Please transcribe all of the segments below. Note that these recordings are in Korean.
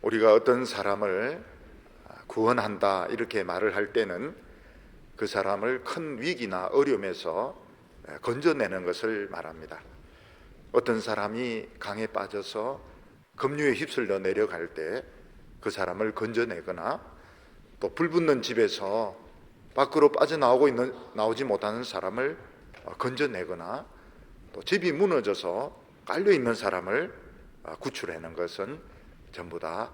우리가 어떤 사람을 구원한다 이렇게 말을 할 때는 그 사람을 큰 위기나 어려움에서 건져내는 것을 말합니다. 어떤 사람이 강에 빠져서 급류에 휩쓸려 내려갈 때 그 사람을 건져내거나, 또 불붙는 집에서 밖으로 나오지 못하는 사람을 건져내거나, 또 집이 무너져서 깔려있는 사람을 구출하는 것은 전부 다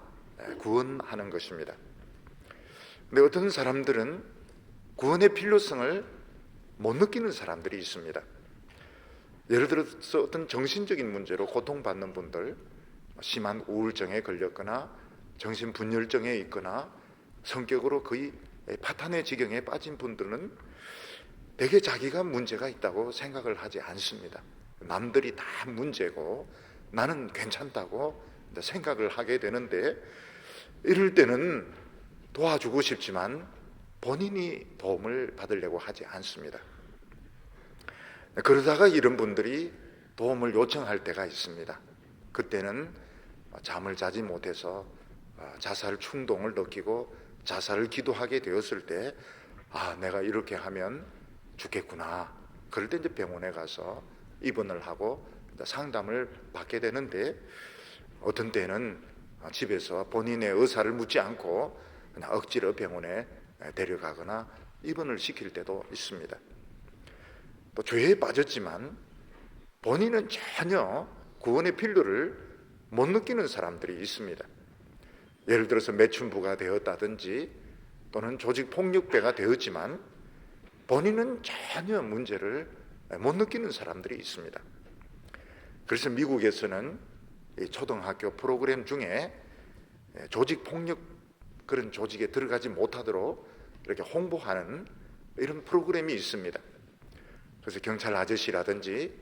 구원하는 것입니다. 근데 어떤 사람들은 구원의 필요성을 못 느끼는 사람들이 있습니다. 예를 들어서 어떤 정신적인 문제로 고통받는 분들, 심한 우울증에 걸렸거나 정신분열증에 있거나 성격으로 거의 파탄의 지경에 빠진 분들은 대개 자기가 문제가 있다고 생각을 하지 않습니다. 남들이 다 문제고 나는 괜찮다고 생각을 하게 되는데, 이럴 때는 도와주고 싶지만 본인이 도움을 받으려고 하지 않습니다. 그러다가 이런 분들이 도움을 요청할 때가 있습니다. 그때는 잠을 자지 못해서 자살 충동을 느끼고 자살을 기도하게 되었을 때, 내가 이렇게 하면 죽겠구나. 그럴 때 이제 병원에 가서 입원을 하고 상담을 받게 되는데, 어떤 때는 집에서 본인의 의사를 묻지 않고 그냥 억지로 병원에 데려가거나 입원을 시킬 때도 있습니다. 또 죄에 빠졌지만 본인은 전혀 구원의 필요를 못 느끼는 사람들이 있습니다. 예를 들어서 매춘부가 되었다든지 또는 조직폭력배가 되었지만 본인은 전혀 문제를 못 느끼는 사람들이 있습니다. 그래서 미국에서는 초등학교 프로그램 중에 조직폭력 그런 조직에 들어가지 못하도록 이렇게 홍보하는 이런 프로그램이 있습니다. 그래서 경찰 아저씨라든지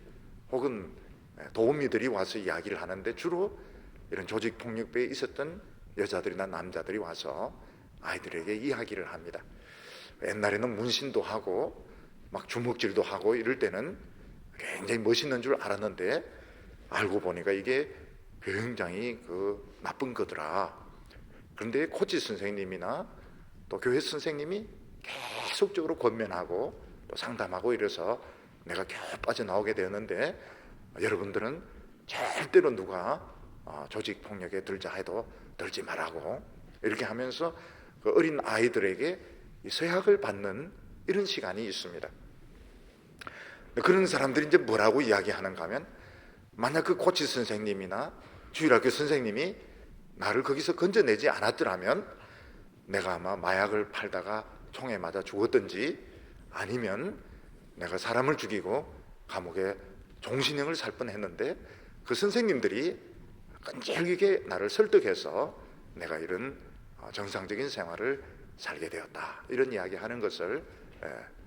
혹은 도우미들이 와서 이야기를 하는데, 주로 이런 조직폭력배에 있었던 여자들이나 남자들이 와서 아이들에게 이야기를 합니다. 옛날에는 문신도 하고 막 주먹질도 하고 이럴 때는 굉장히 멋있는 줄 알았는데, 알고 보니까 이게 굉장히 나쁜 거더라. 그런데 코치 선생님이나 또 교회 선생님이 계속적으로 권면하고 또 상담하고 이래서 내가 겨우 빠져나오게 되었는데, 여러분들은 절대로 누가 조직폭력에 들자 해도 들지 말라고 이렇게 하면서 그 어린 아이들에게 서약을 받는 이런 시간이 있습니다. 그런 사람들이 이제 뭐라고 이야기하는가 하면, 만약 그 코치 선생님이나 주일학교 선생님이 나를 거기서 건져내지 않았더라면 내가 아마 마약을 팔다가 총에 맞아 죽었든지, 아니면 내가 사람을 죽이고 감옥에 종신형을 살 뻔했는데, 그 선생님들이 끈질기게 나를 설득해서 내가 이런 정상적인 생활을 살게 되었다, 이런 이야기하는 것을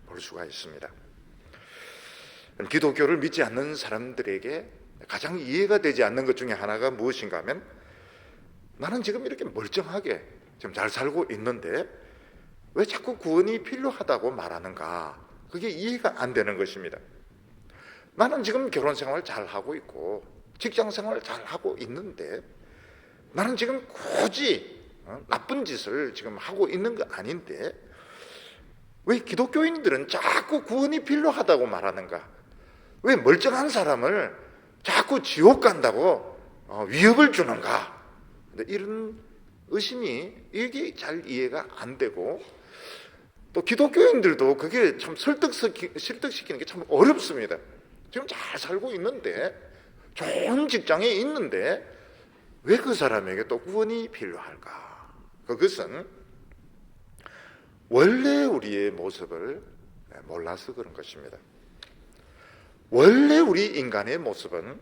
볼 수가 있습니다. 기독교를 믿지 않는 사람들에게 가장 이해가 되지 않는 것 중에 하나가 무엇인가 하면, 나는 지금 이렇게 멀쩡하게 지금 잘 살고 있는데 왜 자꾸 구원이 필요하다고 말하는가, 그게 이해가 안 되는 것입니다. 나는 지금 결혼생활 잘하고 있고 직장생활 잘하고 있는데, 나는 지금 굳이 나쁜 짓을 지금 하고 있는 거 아닌데 왜 기독교인들은 자꾸 구원이 필요하다고 말하는가? 왜 멀쩡한 사람을 자꾸 지옥 간다고 위협을 주는가? 이런 의심이, 이게 잘 이해가 안 되고, 또 기독교인들도 그게 참 설득시키는 게 참 어렵습니다. 지금 잘 살고 있는데, 좋은 직장에 있는데 왜 그 사람에게 또 구원이 필요할까? 그것은 원래 우리의 모습을 몰라서 그런 것입니다. 원래 우리 인간의 모습은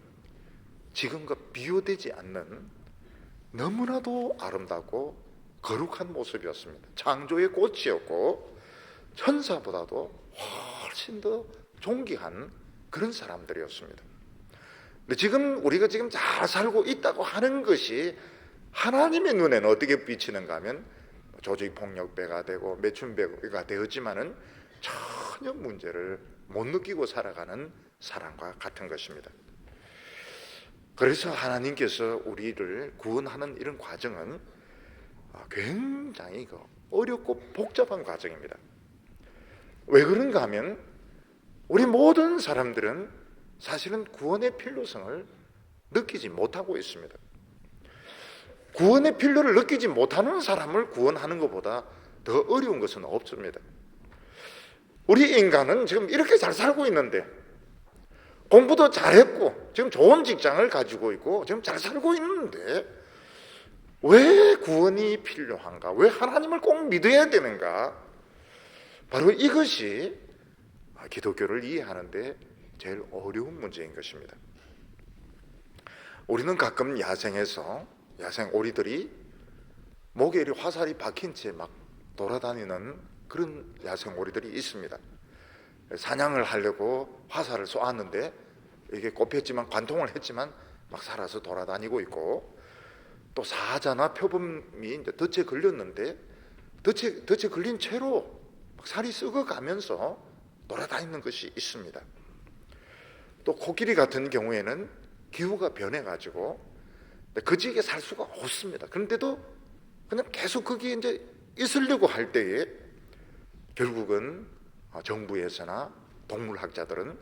지금과 비교되지 않는 너무나도 아름답고 거룩한 모습이었습니다. 창조의 꽃이었고 천사보다도 훨씬 더 존귀한 그런 사람들이었습니다. 근데 지금 우리가 지금 잘 살고 있다고 하는 것이 하나님의 눈에는 어떻게 비치는가 하면 조직폭력배가 되고 매춘배가 되었지만은 전혀 문제를 못 느끼고 살아가는 사람과 같은 것입니다. 그래서 하나님께서 우리를 구원하는 이런 과정은 굉장히 어렵고 복잡한 과정입니다. 왜 그런가 하면 우리 모든 사람들은 사실은 구원의 필요성을 느끼지 못하고 있습니다. 구원의 필요를 느끼지 못하는 사람을 구원하는 것보다 더 어려운 것은 없습니다. 우리 인간은 지금 이렇게 잘 살고 있는데, 공부도 잘했고 지금 좋은 직장을 가지고 있고 지금 잘 살고 있는데 왜 구원이 필요한가? 왜 하나님을 꼭 믿어야 되는가? 바로 이것이 기독교를 이해하는데 제일 어려운 문제인 것입니다. 우리는 가끔 야생에서 야생 오리들이 목에 화살이 박힌 채 막 돌아다니는 그런 야생 오리들이 있습니다. 사냥을 하려고 화살을 쏘았는데 이게 꼽혔지만 관통을 했지만 막 살아서 돌아다니고 있고, 또 사자나 표범이 이제 덫에 걸렸는데 덫에 걸린 채로 막 살이 썩어가면서 돌아다니는 것이 있습니다. 또 코끼리 같은 경우에는 기후가 변해가지고 그 지역에 살 수가 없습니다. 그런데도 그냥 계속 거기에 이제 있으려고 할 때에 결국은 정부에서나 동물학자들은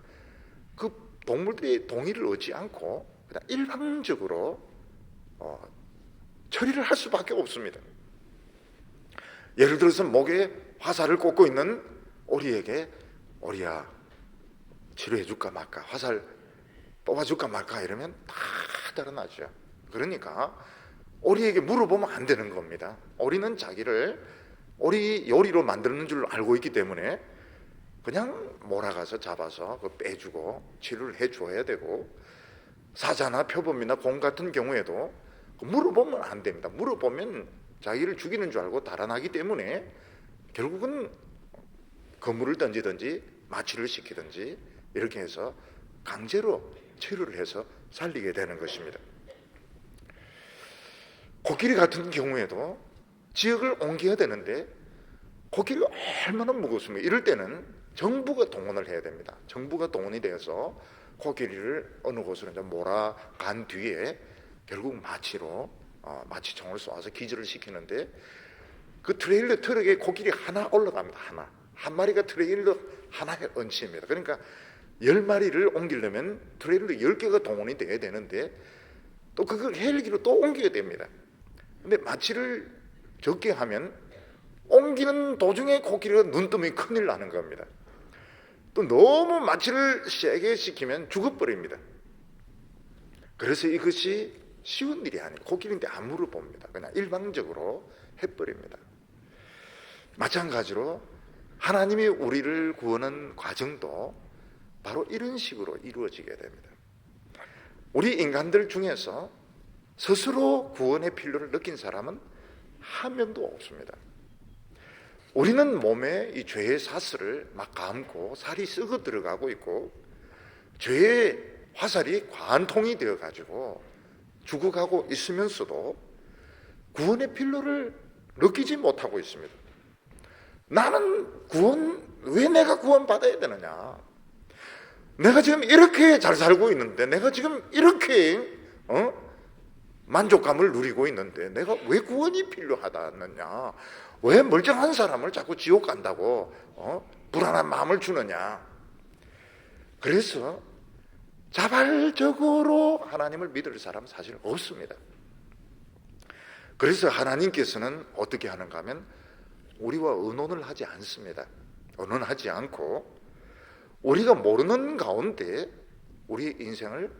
그 동물들이 동의를 얻지 않고 그냥 일방적으로 처리를 할 수밖에 없습니다. 예를 들어서 목에 화살을 꽂고 있는 오리에게 오리야 치료해 줄까 말까, 화살 뽑아줄까 말까 이러면 다 달아나죠. 그러니까 오리에게 물어보면 안 되는 겁니다. 오리는 자기를 오리 요리로 만드는 줄 알고 있기 때문에 그냥 몰아가서 잡아서 빼주고 치료를 해줘야 되고, 사자나 표범이나 곰 같은 경우에도 물어보면 안 됩니다. 물어보면 자기를 죽이는 줄 알고 달아나기 때문에 결국은 거물을 던지든지 마취를 시키든지 이렇게 해서 강제로 치료를 해서 살리게 되는 것입니다. 코끼리 같은 경우에도 지역을 옮겨야 되는데 코끼리가 얼마나 무겁습니까? 이럴 때는 정부가 동원을 해야 됩니다. 정부가 동원이 되어서 코끼리를 어느 곳으로 이제 몰아간 뒤에 결국 마취로 마취총을 쏘아서 기절을 시키는데, 그 트레일러 트럭에 코끼리 하나 올라갑니다. 한 마리가 트레일러 하나에 얹힙니다. 그러니까 10마리를 옮기려면 트레일러 10개가 동원이 돼야 되는데 또 그걸 헬기로 또 옮겨야 됩니다. 근데 마취를 적게 하면 옮기는 도중에 코끼리가 눈뜨면 큰일 나는 겁니다. 또 너무 마취를 세게 시키면 죽어버립니다. 그래서 이것이 쉬운 일이 아니고 코끼리인데 안 물어봅니다. 그냥 일방적으로 해버립니다. 마찬가지로 하나님이 우리를 구하는 과정도 바로 이런 식으로 이루어지게 됩니다. 우리 인간들 중에서 스스로 구원의 필요를 느낀 사람은 한 명도 없습니다. 우리는 몸에 이 죄의 사슬을 막 감고 살이 썩어 들어가고 있고 죄의 화살이 관통이 되어 가지고 죽어가고 있으면서도 구원의 필요를 느끼지 못하고 있습니다. 나는 왜 내가 구원받아야 되느냐? 내가 지금 이렇게 잘 살고 있는데, 내가 지금 이렇게 만족감을 누리고 있는데 내가 왜 구원이 필요하다느냐? 왜 멀쩡한 사람을 자꾸 지옥 간다고 불안한 마음을 주느냐? 그래서 자발적으로 하나님을 믿을 사람 사실 없습니다. 그래서 하나님께서는 어떻게 하는가 하면 우리와 의논을 하지 않습니다. 의논하지 않고 우리가 모르는 가운데 우리 인생을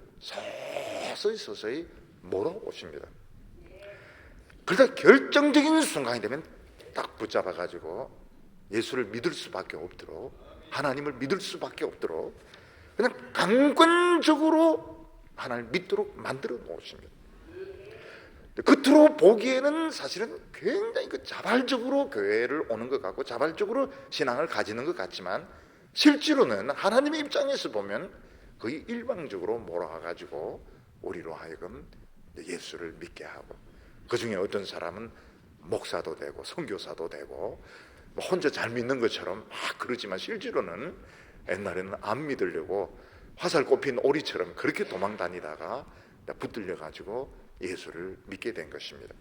서서히 몰아오십니다. 그러다 결정적인 순간이 되면 딱 붙잡아가지고 예수를 믿을 수밖에 없도록, 하나님을 믿을 수밖에 없도록 그냥 강권적으로 하나님을 믿도록 만들어 놓으십니다. 겉으로 보기에는 사실은 굉장히 자발적으로 교회를 오는 것 같고 자발적으로 신앙을 가지는 것 같지만 실제로는 하나님의 입장에서 보면 거의 일방적으로 몰아가지고 우리로 하여금 예수를 믿게 하고, 그 중에 어떤 사람은 목사도 되고 선교사도 되고 혼자 잘 믿는 것처럼 막 그러지만 실제로는 옛날에는 안 믿으려고 화살 꼽힌 오리처럼 그렇게 도망 다니다가 붙들려 가지고 예수를 믿게 된 것입니다.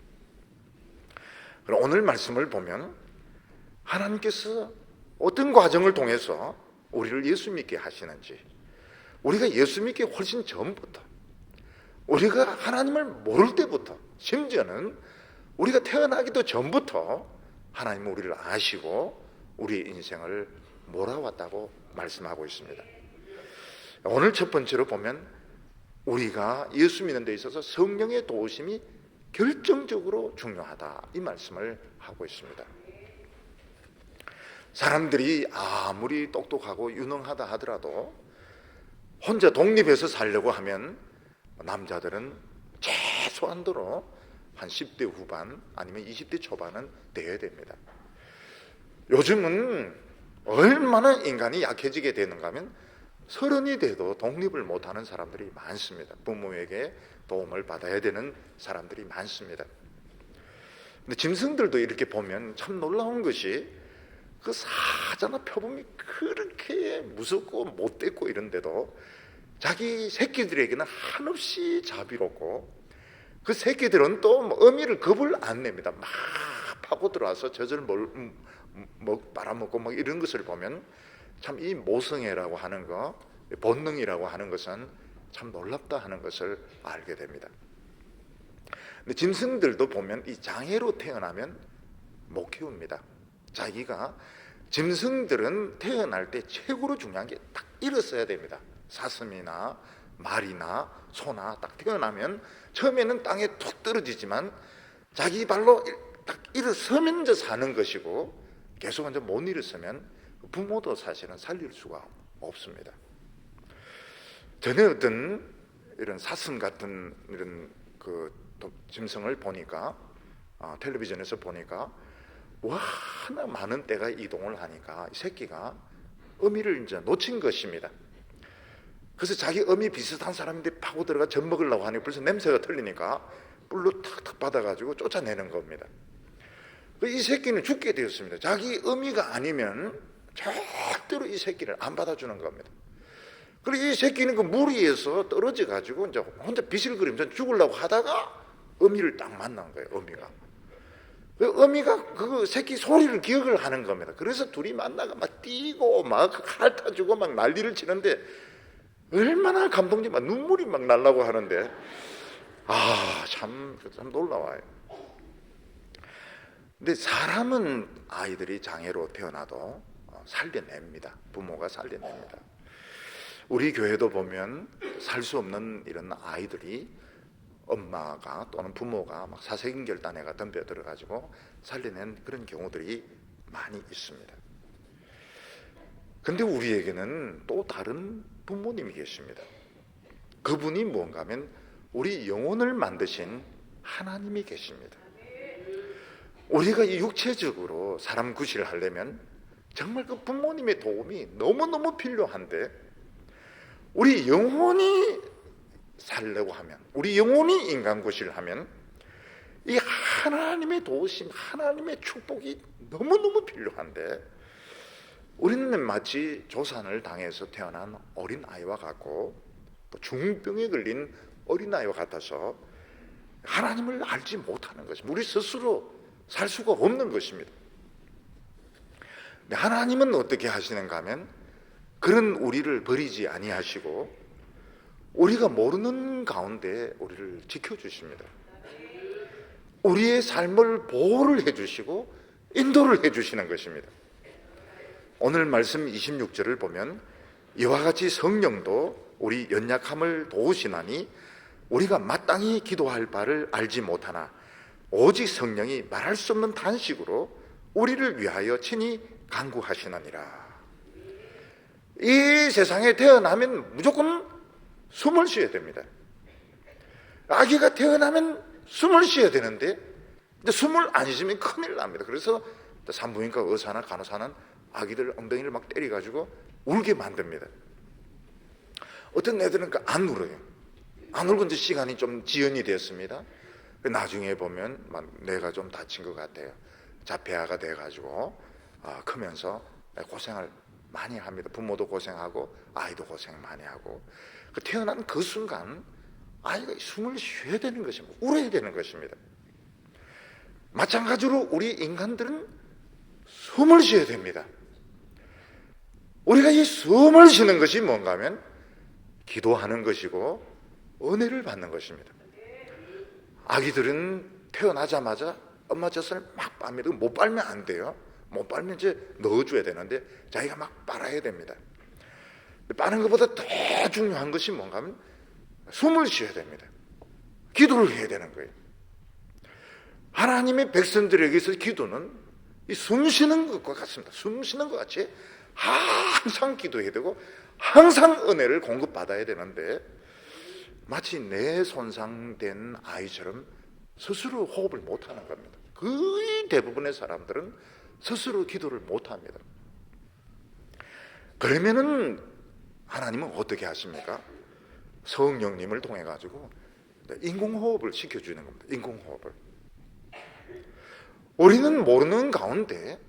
그럼 오늘 말씀을 보면 하나님께서 어떤 과정을 통해서 우리를 예수 믿게 하시는지, 우리가 예수 믿기 훨씬 전부터, 우리가 하나님을 모를 때부터, 심지어는 우리가 태어나기도 전부터 하나님은 우리를 아시고 우리의 인생을 몰아왔다고 말씀하고 있습니다. 오늘 첫 번째로 보면 우리가 예수 믿는 데 있어서 성령의 도우심이 결정적으로 중요하다, 이 말씀을 하고 있습니다. 사람들이 아무리 똑똑하고 유능하다 하더라도 혼자 독립해서 살려고 하면 남자들은 최소한도로 한 10대 후반 아니면 20대 초반은 돼야 됩니다. 요즘은 얼마나 인간이 약해지게 되는가 하면 30이 돼도 독립을 못하는 사람들이 많습니다. 부모에게 도움을 받아야 되는 사람들이 많습니다. 근데 짐승들도 이렇게 보면 참 놀라운 것이, 그 사자나 표범이 그렇게 무섭고 못됐고 이런데도 자기 새끼들에게는 한없이 자비롭고, 그 새끼들은 또 어미를 겁을 안 냅니다. 막 파고 들어와서 젖을 빨아먹고 막 이런 것을 보면 참 이 모성애라고 하는 거, 본능이라고 하는 것은 참 놀랍다 하는 것을 알게 됩니다. 근데 짐승들도 보면 이 장애로 태어나면 못 키웁니다. 자기가, 짐승들은 태어날 때 최고로 중요한 게 딱 일어서야 됩니다. 사슴이나 말이나 소나 딱 태어나면 처음에는 땅에 툭 떨어지지만 자기 발로 딱 일어서면 이제 사는 것이고, 계속 이제 못 일어서면 부모도 사실은 살릴 수가 없습니다. 전에 어떤 이런 사슴 같은 이런 그 짐승을 보니까, 텔레비전에서 보니까 워낙 많은 떼가 이동을 하니까 이 새끼가 어미를 이제 놓친 것입니다. 그래서 자기 어미 비슷한 사람인데 파고 들어가 젖 먹으려고 하니까 벌써 냄새가 틀리니까 뿔로 탁탁 받아가지고 쫓아내는 겁니다. 이 새끼는 죽게 되었습니다. 자기 어미가 아니면 절대로 이 새끼를 안 받아주는 겁니다. 그리고 이 새끼는 그 무리에서 떨어져 가지고 이제 혼자 비실거리면서 죽으려고 하다가 어미를 딱 만난 거예요. 어미가 그 새끼 소리를 기억을 하는 겁니다. 그래서 둘이 만나가 막 뛰고 막 핥아주고 막 난리를 치는데 얼마나 감동적이고 막 눈물이 막 나려고 하는데, 참 놀라워요. 근데 사람은 아이들이 장애로 태어나도 살려냅니다. 부모가 살려냅니다. 우리 교회도 보면 살 수 없는 이런 아이들이 엄마가 또는 부모가 막 사색인결단회가 덤벼들어가지고 살려낸 그런 경우들이 많이 있습니다. 근데 우리에게는 또 다른 부모님이 계십니다. 그분이 뭔가 하면 우리 영혼을 만드신 하나님이 계십니다. 우리가 이 육체적으로 사람 구실을 하려면 정말 그 부모님의 도움이 너무너무 필요한데, 우리 영혼이 살려고 하면, 우리 영혼이 인간 구실을 하면 이 하나님의 도우심, 하나님의 축복이 너무너무 필요한데, 우리는 마치 조산을 당해서 태어난 어린아이와 같고 또 중병에 걸린 어린아이와 같아서 하나님을 알지 못하는 것입니다. 우리 스스로 살 수가 없는 것입니다. 하나님은 어떻게 하시는가 하면 그런 우리를 버리지 아니하시고 우리가 모르는 가운데 우리를 지켜주십니다. 우리의 삶을 보호를 해주시고 인도를 해주시는 것입니다. 오늘 말씀 26절을 보면 이와 같이 성령도 우리 연약함을 도우시나니 우리가 마땅히 기도할 바를 알지 못하나 오직 성령이 말할 수 없는 탄식으로 우리를 위하여 친히 간구하시느니라. 이 세상에 태어나면 무조건 숨을 쉬어야 됩니다. 아기가 태어나면 숨을 쉬어야 되는데 숨을 안 쉬면 큰일 납니다. 그래서 산부인과 의사나 간호사는 아기들 엉덩이를 막 때려가지고 울게 만듭니다. 어떤 애들은 안 울어요. 안 울고 이제 시간이 좀 지연이 됐습니다. 나중에 보면 뇌가 좀 다친 것 같아요. 자폐아가 돼가지고 크면서 고생을 많이 합니다. 부모도 고생하고 아이도 고생 많이 하고 태어난 그 순간 아이가 숨을 쉬어야 되는 것입니다. 울어야 되는 것입니다. 마찬가지로 우리 인간들은 숨을 쉬어야 됩니다. 우리가 이 숨을 쉬는 것이 뭔가 하면 기도하는 것이고 은혜를 받는 것입니다. 아기들은 태어나자마자 엄마 젖을 막 빱니다. 못 빨면 안 돼요. 못 빨면 이제 넣어줘야 되는데 자기가 막 빨아야 됩니다. 빠는 것보다 더 중요한 것이 뭔가 하면 숨을 쉬어야 됩니다. 기도를 해야 되는 거예요. 하나님의 백성들에게서 기도는 이 숨 쉬는 것과 같습니다. 숨 쉬는 것 같이 항상 기도해야 되고 항상 은혜를 공급받아야 되는데 마치 뇌 손상된 아이처럼 스스로 호흡을 못하는 겁니다. 거의 대부분의 사람들은 스스로 기도를 못합니다. 그러면은 하나님은 어떻게 하십니까? 성령님을 통해 가지고 인공호흡을 시켜주는 겁니다. 인공호흡을. 우리는 모르는 가운데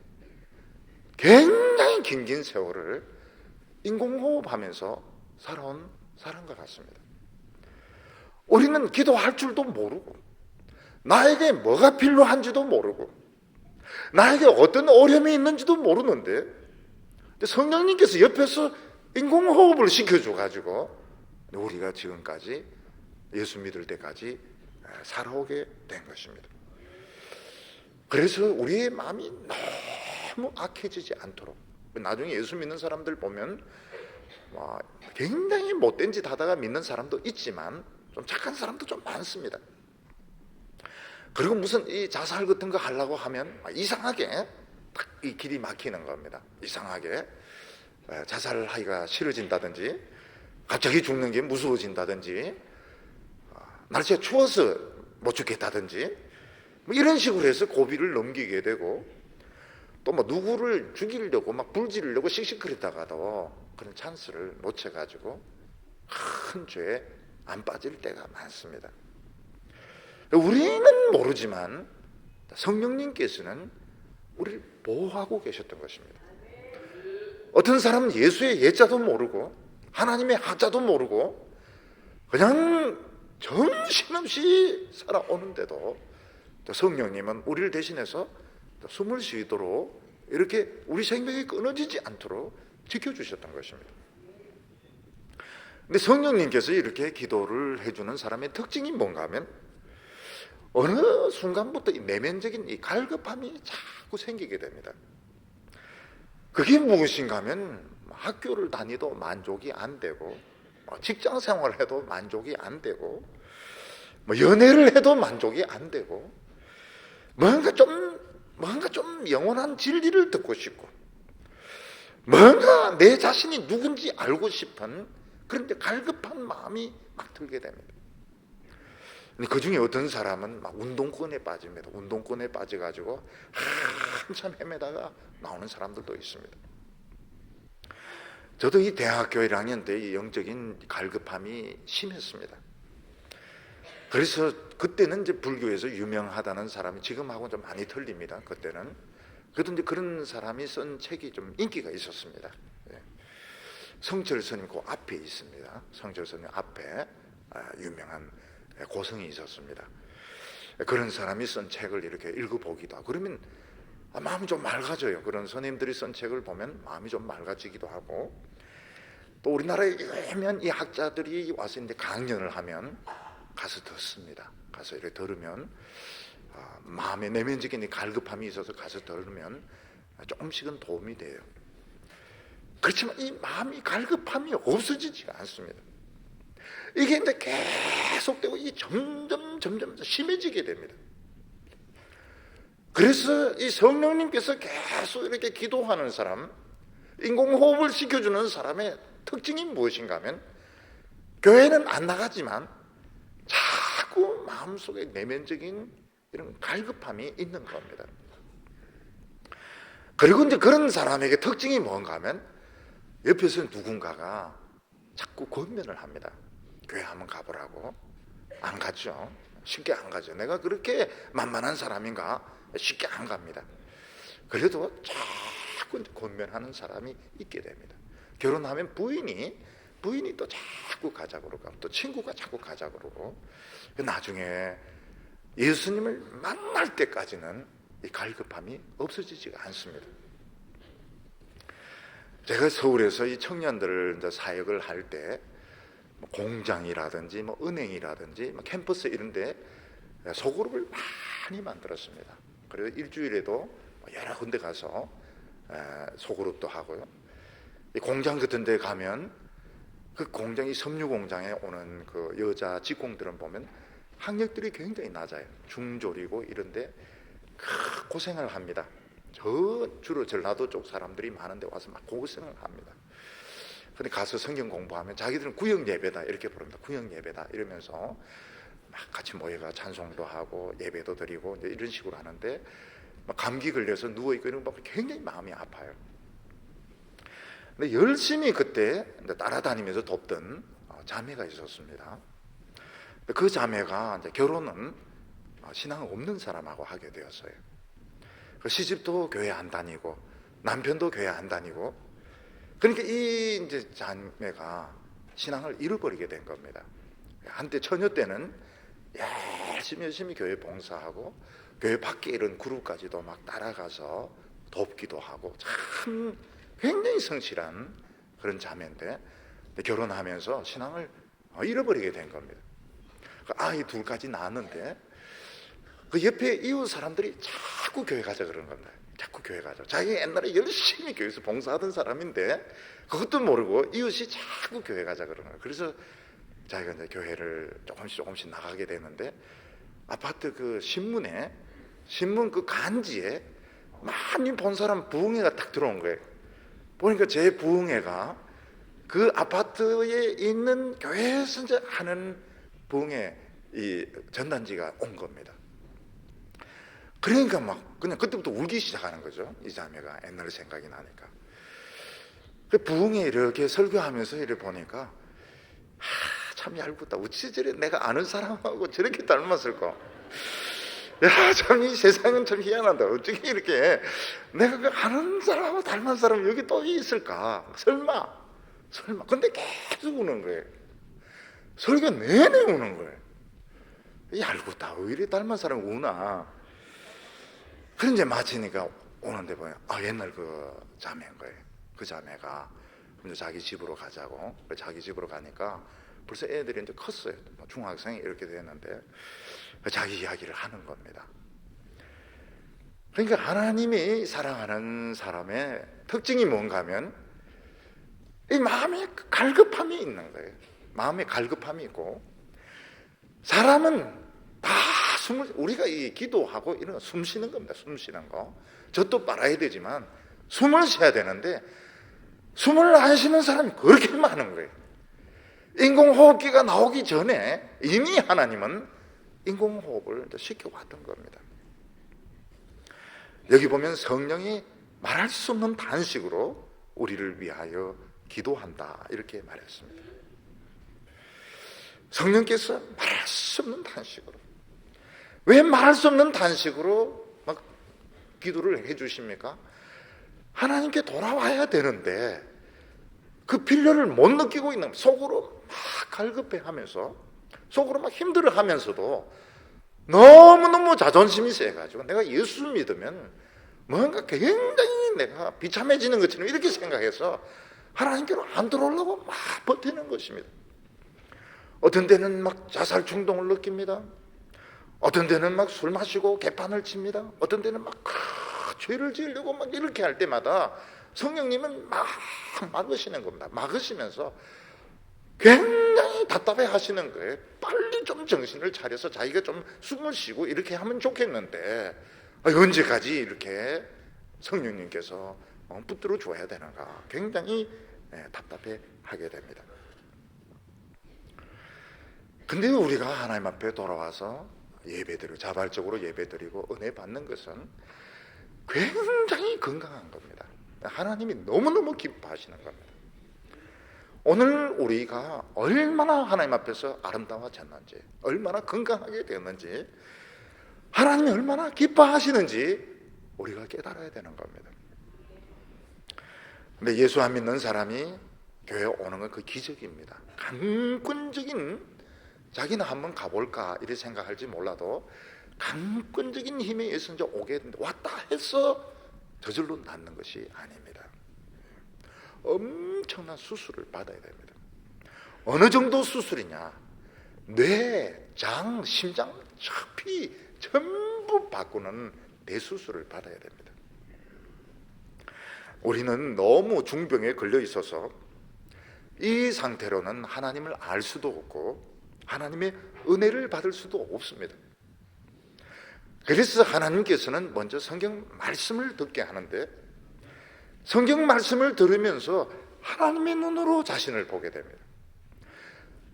굉장히 긴 세월을 인공호흡하면서 살아온 사람과 같습니다. 우리는 기도할 줄도 모르고 나에게 뭐가 필요한지도 모르고 나에게 어떤 어려움이 있는지도 모르는데 성령님께서 옆에서 인공호흡을 시켜줘가지고 우리가 지금까지 예수 믿을 때까지 살아오게 된 것입니다. 그래서 우리의 마음이 너무 악해지지 않도록, 나중에 예수 믿는 사람들 보면 굉장히 못된 짓 하다가 믿는 사람도 있지만 좀 착한 사람도 좀 많습니다. 그리고 무슨 이 자살 같은 거 하려고 하면 이상하게 딱 이 길이 막히는 겁니다. 이상하게 자살하기가 싫어진다든지 갑자기 죽는 게 무서워진다든지 날씨가 추워서 못 죽겠다든지 이런 식으로 해서 고비를 넘기게 되고 또 누구를 죽이려고 막 불지르려고 씩씩거리다가도 그런 찬스를 놓쳐가지고 큰 죄에 안 빠질 때가 많습니다. 우리는 모르지만 성령님께서는 우리를 보호하고 계셨던 것입니다. 어떤 사람은 예수의 예자도 모르고 하나님의 하자도 모르고 그냥 정신없이 살아오는데도 성령님은 우리를 대신해서 숨을 쉬도록 이렇게 우리 생명이 끊어지지 않도록 지켜주셨던 것입니다. 근데 성령님께서 이렇게 기도를 해주는 사람의 특징이 뭔가 하면 어느 순간부터 이 내면적인 이 갈급함이 자꾸 생기게 됩니다. 그게 무엇인가 하면 학교를 다니도 만족이 안 되고 직장 생활을 해도 만족이 안 되고 연애를 해도 만족이 안 되고 뭔가 좀 영원한 진리를 듣고 싶고 뭔가 내 자신이 누군지 알고 싶은 그런데 갈급한 마음이 막 들게 됩니다. 그 중에 어떤 사람은 막 운동권에 빠집니다. 운동권에 빠져가지고 한참 헤매다가 나오는 사람들도 있습니다. 저도 이 대학교 1학년 때 이 영적인 갈급함이 심했습니다. 그래서 그때는 이제 불교에서 유명하다는 사람이 지금하고는 좀 많이 틀립니다. 그때는. 그래도 이제 그런 사람이 쓴 책이 좀 인기가 있었습니다. 성철 스님 그 앞에 있습니다. 성철 스님 앞에 유명한 고성이 있었습니다. 그런 사람이 쓴 책을 이렇게 읽어보기도 하고 그러면 마음이 좀 맑아져요. 그런 스님들이 쓴 책을 보면 마음이 좀 맑아지기도 하고 또 우리나라에 유명한 이 학자들이 와서 이제 강연을 하면 가서 듣습니다. 가서 이렇게 들으면 마음의 내면적인 이 갈급함이 있어서 가서 들으면 조금씩은 도움이 돼요. 그렇지만 이 마음이 갈급함이 없어지지가 않습니다. 이게 이제 계속되고 이 점점 심해지게 됩니다. 그래서 이 성령님께서 계속 이렇게 기도하는 사람, 인공호흡을 시켜주는 사람의 특징이 무엇인가 하면 교회는 안 나가지만 자꾸 마음속에 내면적인 이런 갈급함이 있는 겁니다. 그리고 이제 그런 사람에게 특징이 뭔가 하면 옆에서 누군가가 자꾸 권면을 합니다. 교회 한번 가보라고. 안 가죠. 쉽게 안 가죠. 내가 그렇게 만만한 사람인가? 쉽게 안 갑니다. 그래도 자꾸 권면하는 사람이 있게 됩니다. 결혼하면 부인이 부인이 또 자꾸 가자 그러고 또 친구가 자꾸 가자 그러고 나중에 예수님을 만날 때까지는 이 갈급함이 없어지지가 않습니다. 제가 서울에서 이 청년들 이제 사역을 할 때 공장이라든지 은행이라든지 캠퍼스 이런 데 소그룹을 많이 만들었습니다. 그리고 일주일에도 여러 군데 가서 소그룹도 하고요. 이 공장 같은 데 가면 그 공장이 섬유 공장에 오는 그 여자 직공들은 보면 학력들이 굉장히 낮아요. 중졸이고 이런데 고생을 합니다. 주로 전라도 쪽 사람들이 많은데 와서 막 고생을 합니다. 근데 가서 성경 공부하면 자기들은 구역 예배다 이렇게 부릅니다. 구역 예배다 이러면서 막 같이 모여가 찬송도 하고 예배도 드리고 이제 이런 식으로 하는데 막 감기 걸려서 누워 있고 이런 거 굉장히 마음이 아파요. 근데 열심히 그때 따라다니면서 돕던 자매가 있었습니다. 그 자매가 이제 결혼은 신앙 없는 사람하고 하게 되었어요. 시집도 교회 안 다니고 남편도 교회 안 다니고 그러니까 이 이제 자매가 신앙을 잃어버리게 된 겁니다. 한때 처녀 때는 열심히 교회 봉사하고 교회 밖에 이런 그룹까지도 막 따라가서 돕기도 하고 참 굉장히 성실한 그런 자매인데 결혼하면서 신앙을 잃어버리게 된 겁니다. 아이 둘까지 낳았는데 그 옆에 이웃 사람들이 자꾸 교회 가자 그러는 겁니다. 자꾸 교회 가자. 자기 옛날에 열심히 교회에서 봉사하던 사람인데 그것도 모르고 이웃이 자꾸 교회 가자 그러는 거예요. 그래서 자기가 이제 교회를 조금씩 나가게 되는데 아파트 그 신문 그 간지에 많이 본 사람 부흥회가 딱 들어온 거예요. 보니까 제 부흥회가 그 아파트에 있는 교회에서 이제 하는 부흥회 이 전단지가 온 겁니다. 그러니까 막 그냥 그때부터 울기 시작하는 거죠. 이 자매가 옛날 생각이 나니까. 그 부흥회 이렇게 설교하면서 이렇게 보니까 참 얄궂다. 어찌 저래 내가 아는 사람하고 저렇게 닮았을까? 야, 참 이 세상은 참 희한하다. 어떻게 이렇게 내가 그 아는 사람하고 닮은 사람이 여기 또 있을까? 설마. 근데 계속 우는 거예요. 설교 내내 우는 거예요. 얄궂다. 왜 이렇게 닮은 사람이 우나? 그런 이제 마치니까 오는데 보면 옛날 그 자매인 거예요. 그 자매가 먼저 자기 집으로 가자고. 자기 집으로 가니까 벌써 애들이 이제 컸어요. 중학생이 이렇게 됐는데 자기 이야기를 하는 겁니다. 그러니까 하나님이 사랑하는 사람의 특징이 뭔가 하면 이 마음에 갈급함이 있는 거예요. 마음에 갈급함이 있고 사람은 다 우리가 이 기도하고 이런 거 숨 쉬는 겁니다. 숨 쉬는 거. 젖도 빨아야 되지만 숨을 쉬어야 되는데 숨을 안 쉬는 사람이 그렇게 많은 거예요. 인공호흡기가 나오기 전에 이미 하나님은 인공호흡을 시켜왔던 겁니다. 여기 보면 성령이 말할 수 없는 단식으로 우리를 위하여 기도한다 이렇게 말했습니다. 성령께서 말할 수 없는 단식으로. 왜 말할 수 없는 단식으로 막 기도를 해주십니까? 하나님께 돌아와야 되는데 그 필요를 못 느끼고 있는 속으로 막 갈급해하면서 속으로 막 힘들어하면서도 너무너무 자존심이 세가지고 내가 예수 믿으면 뭔가 굉장히 내가 비참해지는 것처럼 이렇게 생각해서 하나님께로 안 들어오려고 막 버티는 것입니다. 어떤 때는 막 자살 충동을 느낍니다. 어떤 때는 막 술 마시고 개판을 칩니다. 어떤 때는 막 죄를 지으려고 막 이렇게 할 때마다 성령님은 막 막으시는 겁니다. 막으시면서 굉장히 답답해 하시는 거예요. 빨리 좀 정신을 차려서 자기가 좀 숨을 쉬고 이렇게 하면 좋겠는데 언제까지 이렇게 성령님께서 붙들어 줘야 되는가 굉장히 답답해 하게 됩니다. 근데 우리가 하나님 앞에 돌아와서 예배드리고 자발적으로 예배드리고 은혜 받는 것은 굉장히 건강한 겁니다. 하나님이 너무너무 기뻐하시는 겁니다. 오늘 우리가 얼마나 하나님 앞에서 아름다워졌는지 얼마나 건강하게 되었는지 하나님이 얼마나 기뻐하시는지 우리가 깨달아야 되는 겁니다. 근데 예수 안 믿는 사람이 교회 오는 건 그 기적입니다. 강권적인, 자기는 한번 가볼까 이렇게 생각할지 몰라도 강권적인 힘에 의해서 이제 오게 되는데, 왔다 해서 저절로 낫는 것이 아닙니다. 엄청난 수술을 받아야 됩니다. 어느 정도 수술이냐? 뇌, 장, 심장, 피 전부 바꾸는 대수술을 받아야 됩니다. 우리는 너무 중병에 걸려 있어서 이 상태로는 하나님을 알 수도 없고 하나님의 은혜를 받을 수도 없습니다. 그래서 하나님께서는 먼저 성경 말씀을 듣게 하는데, 성경 말씀을 들으면서 하나님의 눈으로 자신을 보게 됩니다.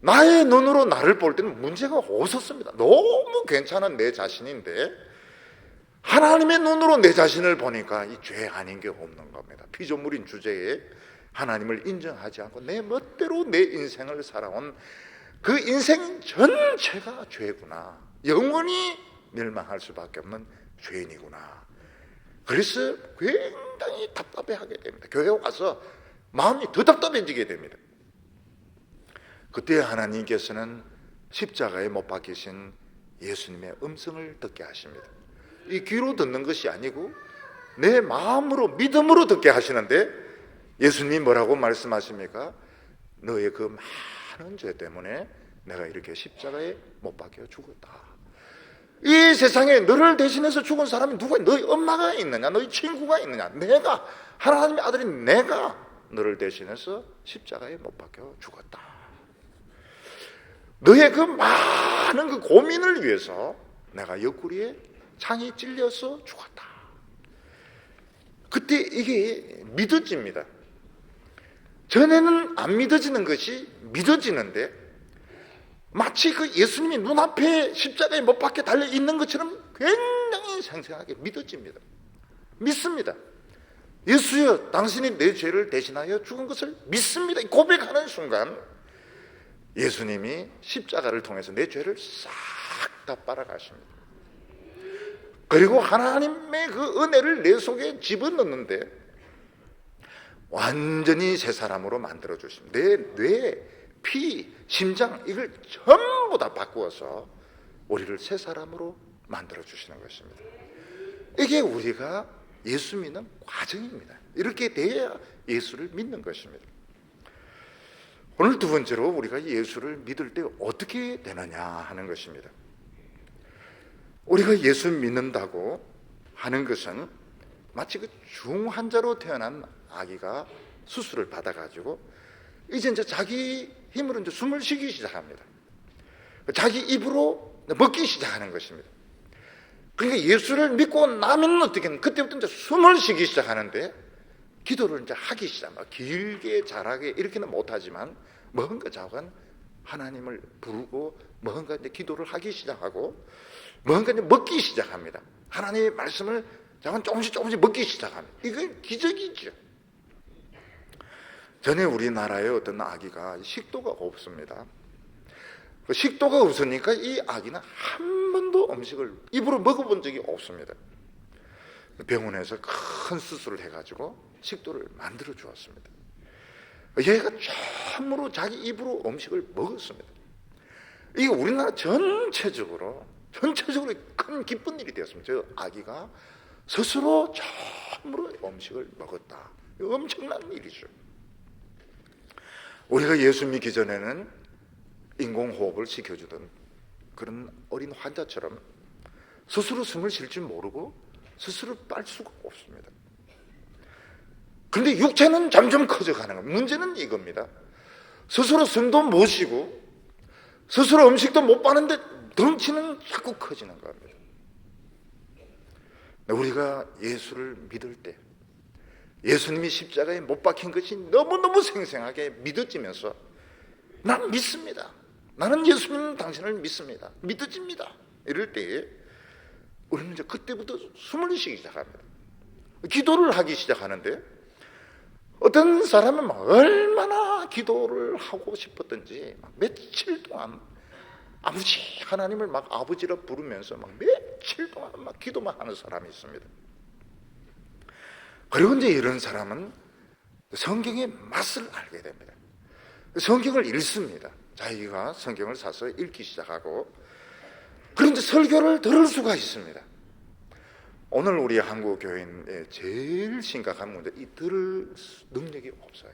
나의 눈으로 나를 볼 때는 문제가 없었습니다. 너무 괜찮은 내 자신인데 하나님의 눈으로 내 자신을 보니까 이 죄 아닌 게 없는 겁니다. 피조물인 주제에 하나님을 인정하지 않고 내 멋대로 내 인생을 살아온 그 인생 전체가 죄구나, 영원히 멸망할 수밖에 없는 죄인이구나. 그래서 굉장히 답답해하게 됩니다. 교회 와서 마음이 더 답답해지게 됩니다. 그때 하나님께서는 십자가에 못 박히신 예수님의 음성을 듣게 하십니다. 이 귀로 듣는 것이 아니고 내 마음으로, 믿음으로 듣게 하시는데, 예수님이 뭐라고 말씀하십니까? 너의 그 많은 죄 때문에 내가 이렇게 십자가에 못 박혀 죽었다. 이 세상에 너를 대신해서 죽은 사람이 누가, 너희 엄마가 있느냐, 너희 친구가 있느냐? 내가, 하나님의 아들인 내가 너를 대신해서 십자가에 못 박혀 죽었다. 너의 그 많은 그 고민을 위해서 내가 옆구리에 창이 찔려서 죽었다. 그때 이게 믿어집니다. 전에는 안 믿어지는 것이 믿어지는데, 마치 그 예수님이 눈앞에 십자가에 못 박혀 달려 있는 것처럼 굉장히 생생하게 믿어집니다. 믿습니다. 예수여, 당신이 내 죄를 대신하여 죽은 것을 믿습니다. 고백하는 순간 예수님이 십자가를 통해서 내 죄를 싹 다 빨아가십니다. 그리고 하나님의 그 은혜를 내 속에 집어넣는데 완전히 새 사람으로 만들어 주십니다. 내 뇌, 피, 심장, 이걸 전부 다 바꾸어서 우리를 새 사람으로 만들어 주시는 것입니다. 이게 우리가 예수 믿는 과정입니다. 이렇게 돼야 예수를 믿는 것입니다. 오늘 두 번째로 우리가 예수를 믿을 때 어떻게 되느냐 하는 것입니다. 우리가 예수 믿는다고 하는 것은 마치 그 중환자로 태어난 아기가 수술을 받아가지고 이제 자기 힘으로 이제 숨을 쉬기 시작합니다. 자기 입으로 먹기 시작하는 것입니다. 그러니까 예수를 믿고 나면 어떻게 하면 그때부터 이제 숨을 쉬기 시작하는데, 기도를 이제 하기 시작합니다. 길게 잘하게 이렇게는 못하지만 뭔가 자관 하나님을 부르고 뭔가 이제 기도를 하기 시작하고 뭔가 이제 먹기 시작합니다. 하나님의 말씀을 자관 조금씩 먹기 시작합니다. 이건 기적이죠. 전에 우리나라에 어떤 아기가 식도가 없습니다. 식도가 없으니까 이 아기는 한 번도 음식을 입으로 먹어본 적이 없습니다. 병원에서 큰 수술을 해가지고 식도를 만들어 주었습니다. 얘가 처음으로 자기 입으로 음식을 먹었습니다. 이게 우리나라 전체적으로 큰 기쁜 일이 되었습니다. 저 아기가 스스로 처음으로 음식을 먹었다. 엄청난 일이죠. 우리가 예수 믿기 전에는 인공호흡을 시켜주던 그런 어린 환자처럼 스스로 숨을 쉴 줄 모르고 스스로 빨 수가 없습니다. 그런데 육체는 점점 커져가는 거예요. 문제는 이겁니다. 스스로 숨도 못 쉬고 스스로 음식도 못 빠는데 덩치는 자꾸 커지는 겁니다. 우리가 예수를 믿을 때 예수님이 십자가에 못 박힌 것이 너무너무 생생하게 믿어지면서 난 믿습니다. 나는 예수 믿는 당신을 믿습니다. 믿어집니다. 이럴 때 우리는 이제 그때부터 숨을 쉬기 시작합니다. 기도를 하기 시작하는데, 어떤 사람은 막 얼마나 기도를 하고 싶었던지 막 며칠 동안 아버지, 하나님을 막 아버지라 부르면서 막 며칠 동안 막 기도만 하는 사람이 있습니다. 그리고 이제 이런 사람은 성경의 맛을 알게 됩니다. 성경을 읽습니다. 자기가 성경을 사서 읽기 시작하고, 그런데 설교를 들을 수가 있습니다. 오늘 우리 한국 교인의 제일 심각한 문제, 이 들을 능력이 없어요.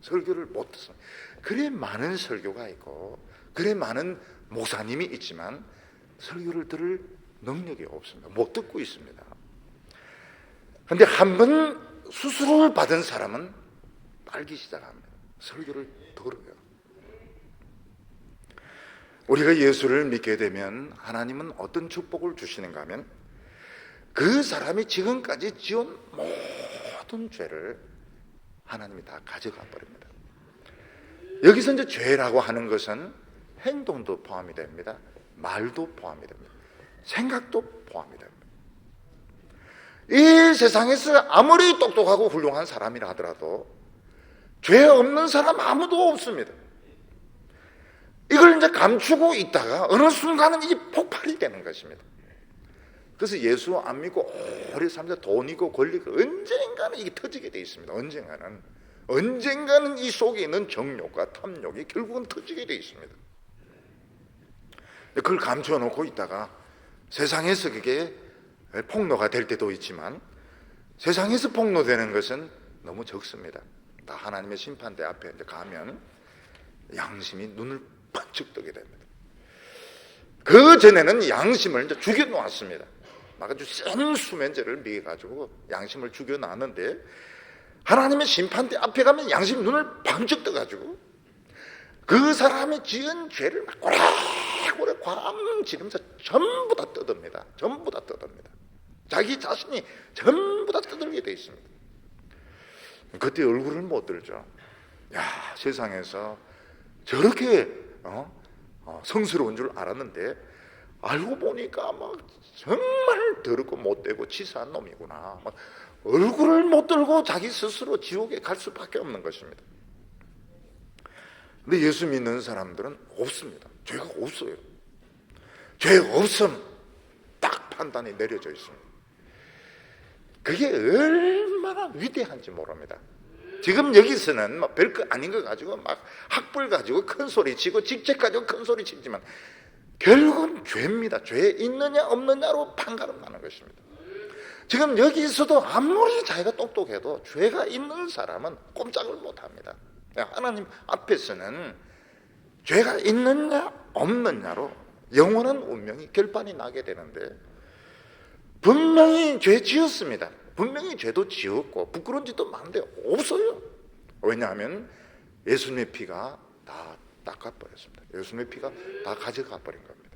설교를 못 듣습니다. 그래 많은 설교가 있고 그래 많은 목사님이 있지만 설교를 들을 능력이 없습니다. 못 듣고 있습니다. 그런데 한번 수술을 받은 사람은 알기 시작합니다. 설교를 들어요. 우리가 예수를 믿게 되면 하나님은 어떤 축복을 주시는가 하면 그 사람이 지금까지 지은 모든 죄를 하나님이 다 가져가 버립니다. 여기서 이제 죄라고 하는 것은 행동도 포함이 됩니다. 말도 포함이 됩니다. 생각도 포함이 됩니다. 이 세상에서 아무리 똑똑하고 훌륭한 사람이라 하더라도 죄 없는 사람 아무도 없습니다. 이걸 이제 감추고 있다가 어느 순간은 이게 폭발이 되는 것입니다. 그래서 예수 안 믿고 오래 살면서 돈이고 권리고 언젠가는 이게 터지게 돼 있습니다. 언젠가는 이 속에 있는 정욕과 탐욕이 결국은 터지게 돼 있습니다. 그걸 감춰놓고 있다가 세상에서 그게 폭로가 될 때도 있지만 세상에서 폭로되는 것은 너무 적습니다. 다 하나님의 심판대 앞에 이제 가면 양심이 눈을 번쩍 뜨게 됩니다. 그 전에는 양심을 이제 죽여놓았습니다. 막 아주 센 수면제를 먹여가지고 양심을 죽여놨는데 하나님의 심판대 앞에 가면 양심이 눈을 번쩍 떠가지고 그 사람이 지은 죄를 막 고래고래 괌지르면서 전부 다 뜯습니다. 전부 다 뜯습니다. 자기 자신이 전부 다 뜯을게 돼 있습니다. 그때 얼굴을 못 들죠. 야, 세상에서 저렇게 성스러운 줄 알았는데 알고 보니까 막 정말 더럽고 못되고 치사한 놈이구나. 막 얼굴을 못 들고 자기 스스로 지옥에 갈 수밖에 없는 것입니다. 근데 예수 믿는 사람들은 없습니다. 죄가 없어요. 죄 없음 딱 판단이 내려져 있습니다. 그게 얼마나 위대한지 모릅니다. 지금 여기서는 막 별거 아닌 거 가지고 막 학벌 가지고 큰 소리 치고 직책 가지고 큰 소리 치지만 결국은 죄입니다. 죄 있느냐 없느냐로 판가름 나는 것입니다. 지금 여기서도 아무리 자기가 똑똑해도 죄가 있는 사람은 꼼짝을 못합니다. 하나님 앞에서는 죄가 있느냐 없느냐로 영원한 운명이 결판이 나게 되는데 분명히 죄 지었습니다. 분명히 죄도 지었고 부끄러운 짓도 많은데 없어요. 왜냐하면 예수님의 피가 다 닦아버렸습니다. 예수님의 피가 다 가져가 버린 겁니다.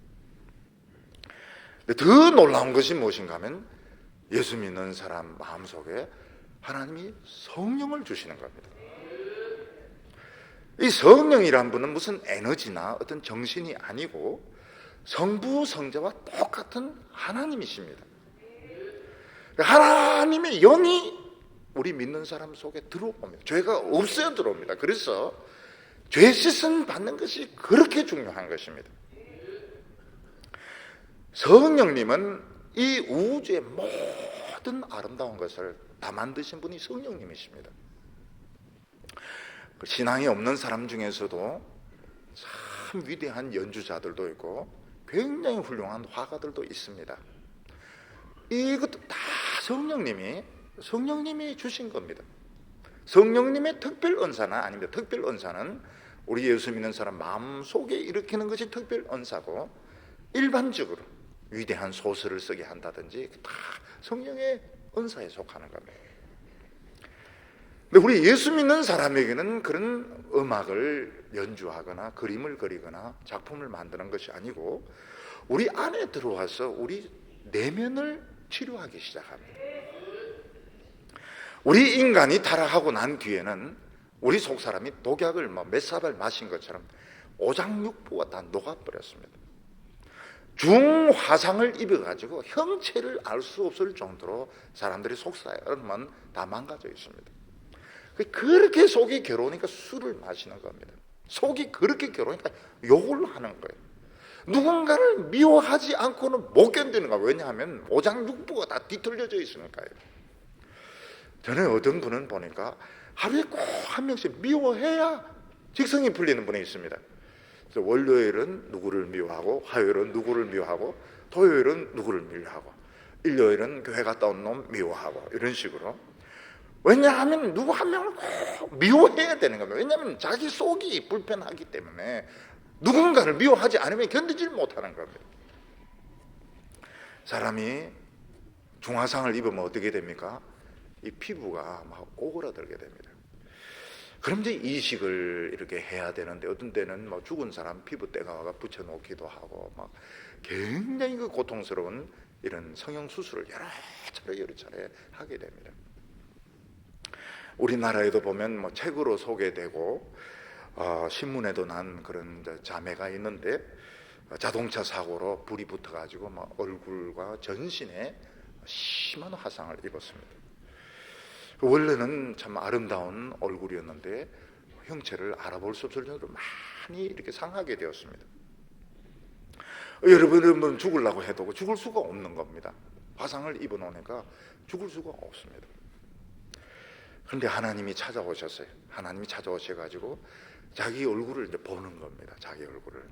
근데 더 놀라운 것이 무엇인가 하면 예수 믿는 사람 마음속에 하나님이 성령을 주시는 겁니다. 이 성령이란 분은 무슨 에너지나 어떤 정신이 아니고 성부 성자와 똑같은 하나님이십니다. 하나님의 영이 우리 믿는 사람 속에 들어옵니다. 죄가 없어야 들어옵니다. 그래서 죄 씻음 받는 것이 그렇게 중요한 것입니다. 성령님은 이 우주의 모든 아름다운 것을 다 만드신 분이 성령님이십니다. 신앙이 없는 사람 중에서도 참 위대한 연주자들도 있고 굉장히 훌륭한 화가들도 있습니다. 이것도 다 성령님이 주신 겁니다. 성령님의 특별 은사나 아니면 특별 은사는 우리 예수 믿는 사람 마음속에 일으키는 것이 특별 은사고 일반적으로 위대한 소설을 쓰게 한다든지 다 성령의 은사에 속하는 겁니다. 근데 우리 예수 믿는 사람에게는 그런 음악을 연주하거나 그림을 그리거나 작품을 만드는 것이 아니고 우리 안에 들어와서 우리 내면을 치료하기 시작합니다. 우리 인간이 타락하고 난 뒤에는 우리 속 사람이 독약을 몇 사발 마신 것처럼 오장육부가 다 녹아버렸습니다. 중화상을 입어가지고 형체를 알 수 없을 정도로 사람들이 속사람은 다 망가져 있습니다. 그렇게 속이 괴로우니까 술을 마시는 겁니다. 속이 그렇게 괴로우니까 욕을 하는 거예요. 누군가를 미워하지 않고는 못 견디는 거예요. 왜냐하면 오장육부가 다 뒤틀려져 있으니까요. 저는 어떤 분은 보니까 하루에 꼭 한 명씩 미워해야 직성이 풀리는 분이 있습니다. 그래서 월요일은 누구를 미워하고, 화요일은 누구를 미워하고, 토요일은 누구를 미워하고, 일요일은 교회 갔다 온 놈 미워하고, 이런 식으로. 왜냐하면 누구 한 명을 꼭 미워해야 되는 겁니다. 왜냐하면 자기 속이 불편하기 때문에 누군가를 미워하지 않으면 견디질 못하는 겁니다. 사람이 중화상을 입으면 어떻게 됩니까? 이 피부가 막 오그라들게 됩니다. 그럼 이제 이식을 이렇게 해야 되는데, 어떤 때는 뭐 죽은 사람 피부 떼가 붙여놓기도 하고, 막 굉장히 그 고통스러운 이런 성형 수술을 여러 차례 하게 됩니다. 우리나라에도 보면 뭐 책으로 소개되고 신문에도 난 그런 자매가 있는데, 자동차 사고로 불이 붙어가지고 막 얼굴과 전신에 심한 화상을 입었습니다. 원래는 참 아름다운 얼굴이었는데 형체를 알아볼 수 없을 정도로 많이 이렇게 상하게 되었습니다. 여러분은 죽으려고 해도 죽을 수가 없는 겁니다. 화상을 입어놓으니까 죽을 수가 없습니다. 그런데 하나님이 찾아오셨어요. 하나님이 찾아오셔가지고 자기 얼굴을 이제 보는 겁니다. 자기 얼굴을.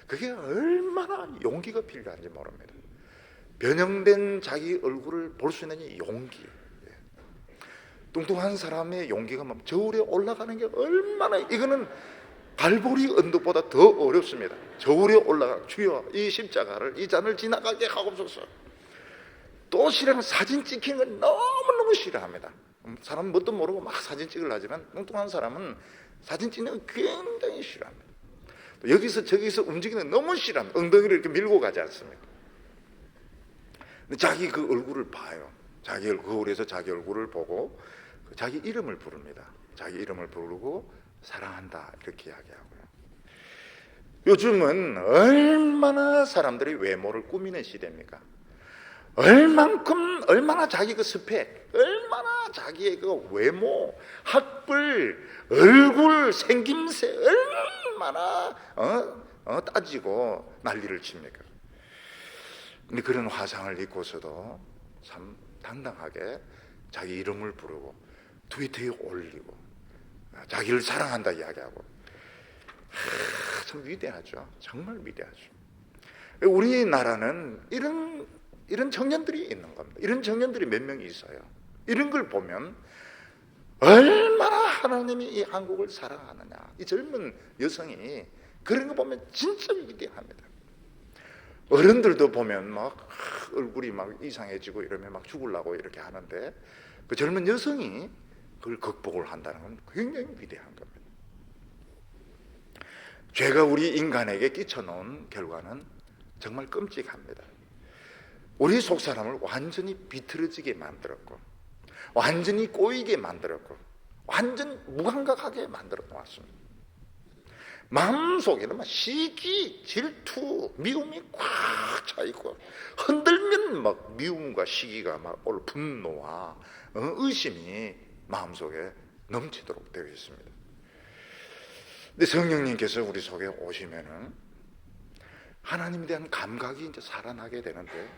그게 얼마나 용기가 필요한지 모릅니다. 변형된 자기 얼굴을 볼 수 있는 이 용기. 뚱뚱한 사람의 용기가 막 저울에 올라가는 게 얼마나, 이거는 갈보리 언덕보다 더 어렵습니다. 저울에 올라가, 주여 이 십자가를, 이 잔을 지나가게 하옵소서. 또 싫으면 사진 찍히는 걸 너무너무 싫어합니다. 사람은 뭣도 모르고 막 사진 찍으려 하지만 뚱뚱한 사람은 사진 찍는 걸 굉장히 싫어합니다. 또 여기서 저기서 움직이는 거 너무 싫어합니다. 엉덩이를 이렇게 밀고 가지 않습니까? 근데 자기 그 얼굴을 봐요. 거울에서 자기 얼굴을 보고 자기 이름을 부릅니다. 자기 이름을 부르고 사랑한다 이렇게 이야기하고요. 요즘은 얼마나 사람들이 외모를 꾸미는 시대입니까? 얼마나 자기 그 스펙, 얼마나 자기의 그 외모, 학벌, 얼굴, 생김새 얼마나 따지고 난리를 칩니까? 근데 그런 화상을 입고서도 참 당당하게 자기 이름을 부르고 트위터에 올리고 자기를 사랑한다 이야기하고, 참 위대하죠. 정말 위대하죠. 우리나라는 이런 청년들이 있는 겁니다. 이런 청년들이 몇 명이 있어요. 이런 걸 보면 얼마나 하나님이 이 한국을 사랑하느냐. 이 젊은 여성이 그런 거 보면 진짜 위대합니다. 어른들도 보면 막 얼굴이 막 이상해지고 이러면 막 죽으려고 이렇게 하는데, 그 젊은 여성이 그걸 극복을 한다는 건 굉장히 위대한 겁니다. 죄가 우리 인간에게 끼쳐놓은 결과는 정말 끔찍합니다. 우리 속 사람을 완전히 비틀어지게 만들었고, 완전히 꼬이게 만들었고, 완전 무감각하게 만들어 놓았습니다. 마음속에는 막 시기, 질투, 미움이 꽉 차있고, 흔들면 막 미움과 시기가 막 분노와 의심이 마음속에 넘치도록 되어 있습니다. 근데 성령님께서 우리 속에 오시면은 하나님에 대한 감각이 이제 살아나게 되는데,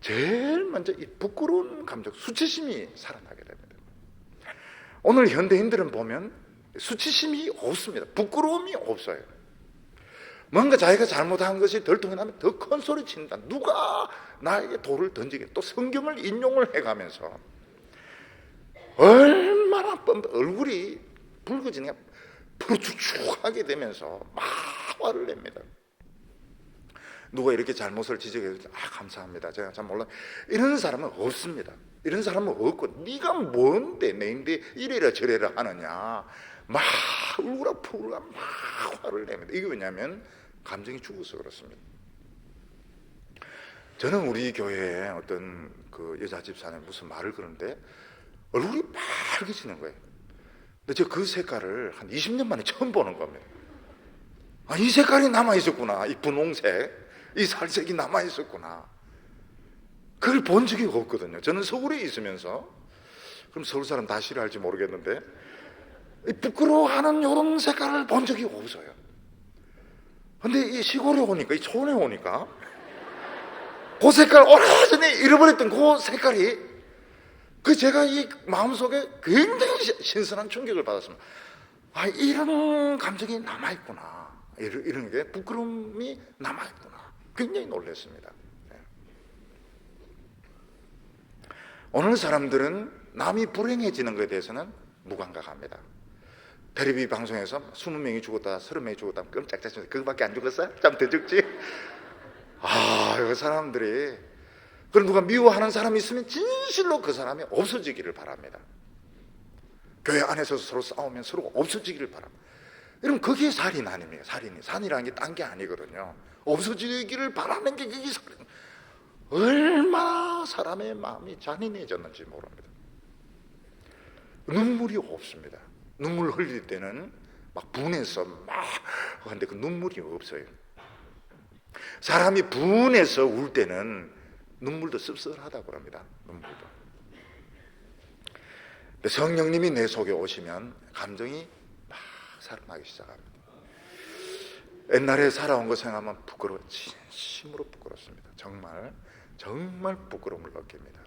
제일 먼저 이 부끄러운 감정, 수치심이 살아나게 됩니다. 오늘 현대인들은 보면 수치심이 없습니다. 부끄러움이 없어요. 뭔가 자기가 잘못한 것이 덜 통해나면 더 큰 소리 친다. 누가 나에게 돌을 던지게, 또 성경을 인용을 해가면서 얼마나 얼굴이 붉어지니까 푸르축축하게 되면서 막 화를 냅니다. 누가 이렇게 잘못을 지적해서 감사합니다, 제가 잘 몰라, 이런 사람은 없습니다. 이런 사람은 없고, 네가 뭔데 내인데 이래라 저래라 하느냐, 막 울고라 막 화를 냅니다. 이게 왜냐하면 감정이 죽어서 그렇습니다. 저는 우리 교회에 어떤 그 여자 집사님 무슨 말을 그러는데 얼굴이 빨개지는 거예요. 근데 저 그 색깔을 한 20년 만에 처음 보는 겁니다. 이 색깔이 남아있었구나, 이 분홍색, 이 살색이 남아있었구나. 그걸 본 적이 없거든요. 저는 서울에 있으면서, 그럼 서울 사람 다 싫어할지 모르겠는데, 부끄러워하는 이런 색깔을 본 적이 없어요. 근데 이 시골에 오니까, 이 촌에 오니까 그 색깔, 오래전에 잃어버렸던 그 색깔이, 제가 이 마음속에 굉장히 신선한 충격을 받았습니다. 이런 감정이 남아있구나, 이런 게 부끄러움이 남아있구나, 굉장히 놀랐습니다. 오늘 사람들은 남이 불행해지는 것에 대해서는 무감각합니다. 텔레비 방송에서 20명이 죽었다, 30명이 죽었다, 끔짝짝짝, 그거밖에 안 죽었어? 좀 더 죽지? 그 사람들이, 그걸 누가 미워하는 사람이 있으면 진실로 그 사람이 없어지기를 바랍니다. 교회 안에서 서로 싸우면 서로 없어지기를 바랍니다. 여러분, 그게 살인 아닙니까? 살인이라는 게 딴 게 아니거든요. 없어지기를 바라는 게 그게 살인. 얼마나 사람의 마음이 잔인해졌는지 모릅니다. 눈물이 없습니다. 눈물 흘릴 때는 막 분해서 막 하는데 그 눈물이 없어요. 사람이 분해서 울 때는 눈물도 씁쓸하다고 합니다. 눈물도. 근데 성령님이 내 속에 오시면 감정이 막 살아나기 시작합니다. 옛날에 살아온 거 생각하면 부끄러워, 진심으로 부끄럽습니다. 정말 부끄러움을 느낍니다.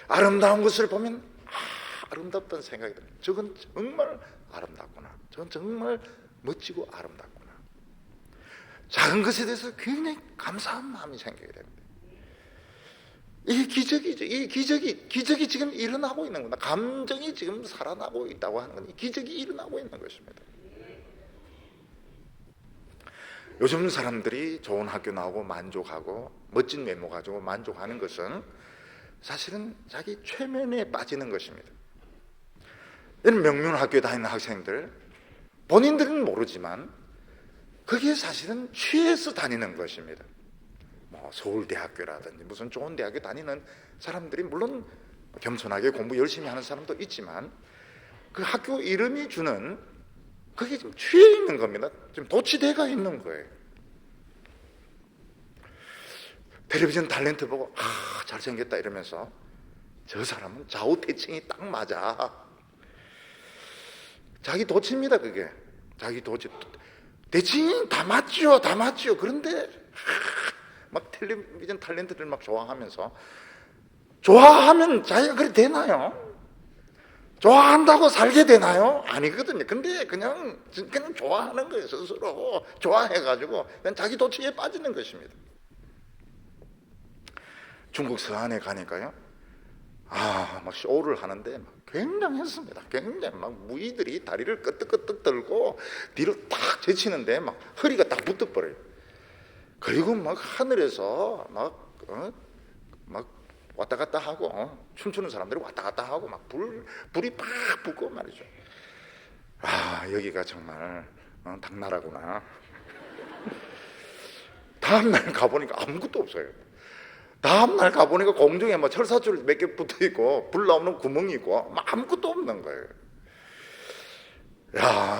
아름다운 것을 보면 아름답다는 생각이 듭니다. 저건 정말 아름답구나, 저건 정말 멋지고 아름답구나. 작은 것에 대해서 굉장히 감사한 마음이 생기게 됩니다. 이게 기적이죠. 이 기적이 지금 일어나고 있는 겁니다. 감정이 지금 살아나고 있다고 하는 건 기적이 일어나고 있는 것입니다. 요즘 사람들이 좋은 학교 나오고 만족하고 멋진 외모 가지고 만족하는 것은 사실은 자기 최면에 빠지는 것입니다. 이런 명문 학교에 다니는 학생들, 본인들은 모르지만 그게 사실은 취해서 다니는 것입니다. 서울대학교라든지 무슨 좋은 대학교 다니는 사람들이 물론 겸손하게 공부 열심히 하는 사람도 있지만 그 학교 이름이 주는 그게 좀 취해 있는 겁니다. 좀 도취돼가 있는 거예요. 텔레비전 탤런트 보고 잘생겼다 이러면서 저 사람은 좌우대칭이 딱 맞아. 자기 도치입니다. 그게 자기 도치. 대칭이 다 맞죠. 그런데 막 텔레비전 탤런트들 막 좋아하면 자기가 그래 되나요? 좋아한다고 살게 되나요? 아니거든요. 근데 그냥 좋아하는 거예요. 스스로 좋아해가지고 그냥 자기 도취에 빠지는 것입니다. 중국 서안에 가니까요, 막 쇼를 하는데 굉장했습니다. 굉장히 막 무의들이 다리를 끄떡끄떡 들고 뒤로 딱 제치는데 막 허리가 딱 붙어버려요. 그리고 막 하늘에서 막 왔다 갔다 하고 춤추는 사람들이 왔다 갔다 하고 막 불이 팍 붙고 말이죠. 여기가 정말 당나라구나. 다음날 가보니까 아무것도 없어요. 다음날 가보니까 공중에 뭐 철사줄 몇 개 붙어 있고 불 나오는 구멍이 있고 막 아무것도 없는 거예요.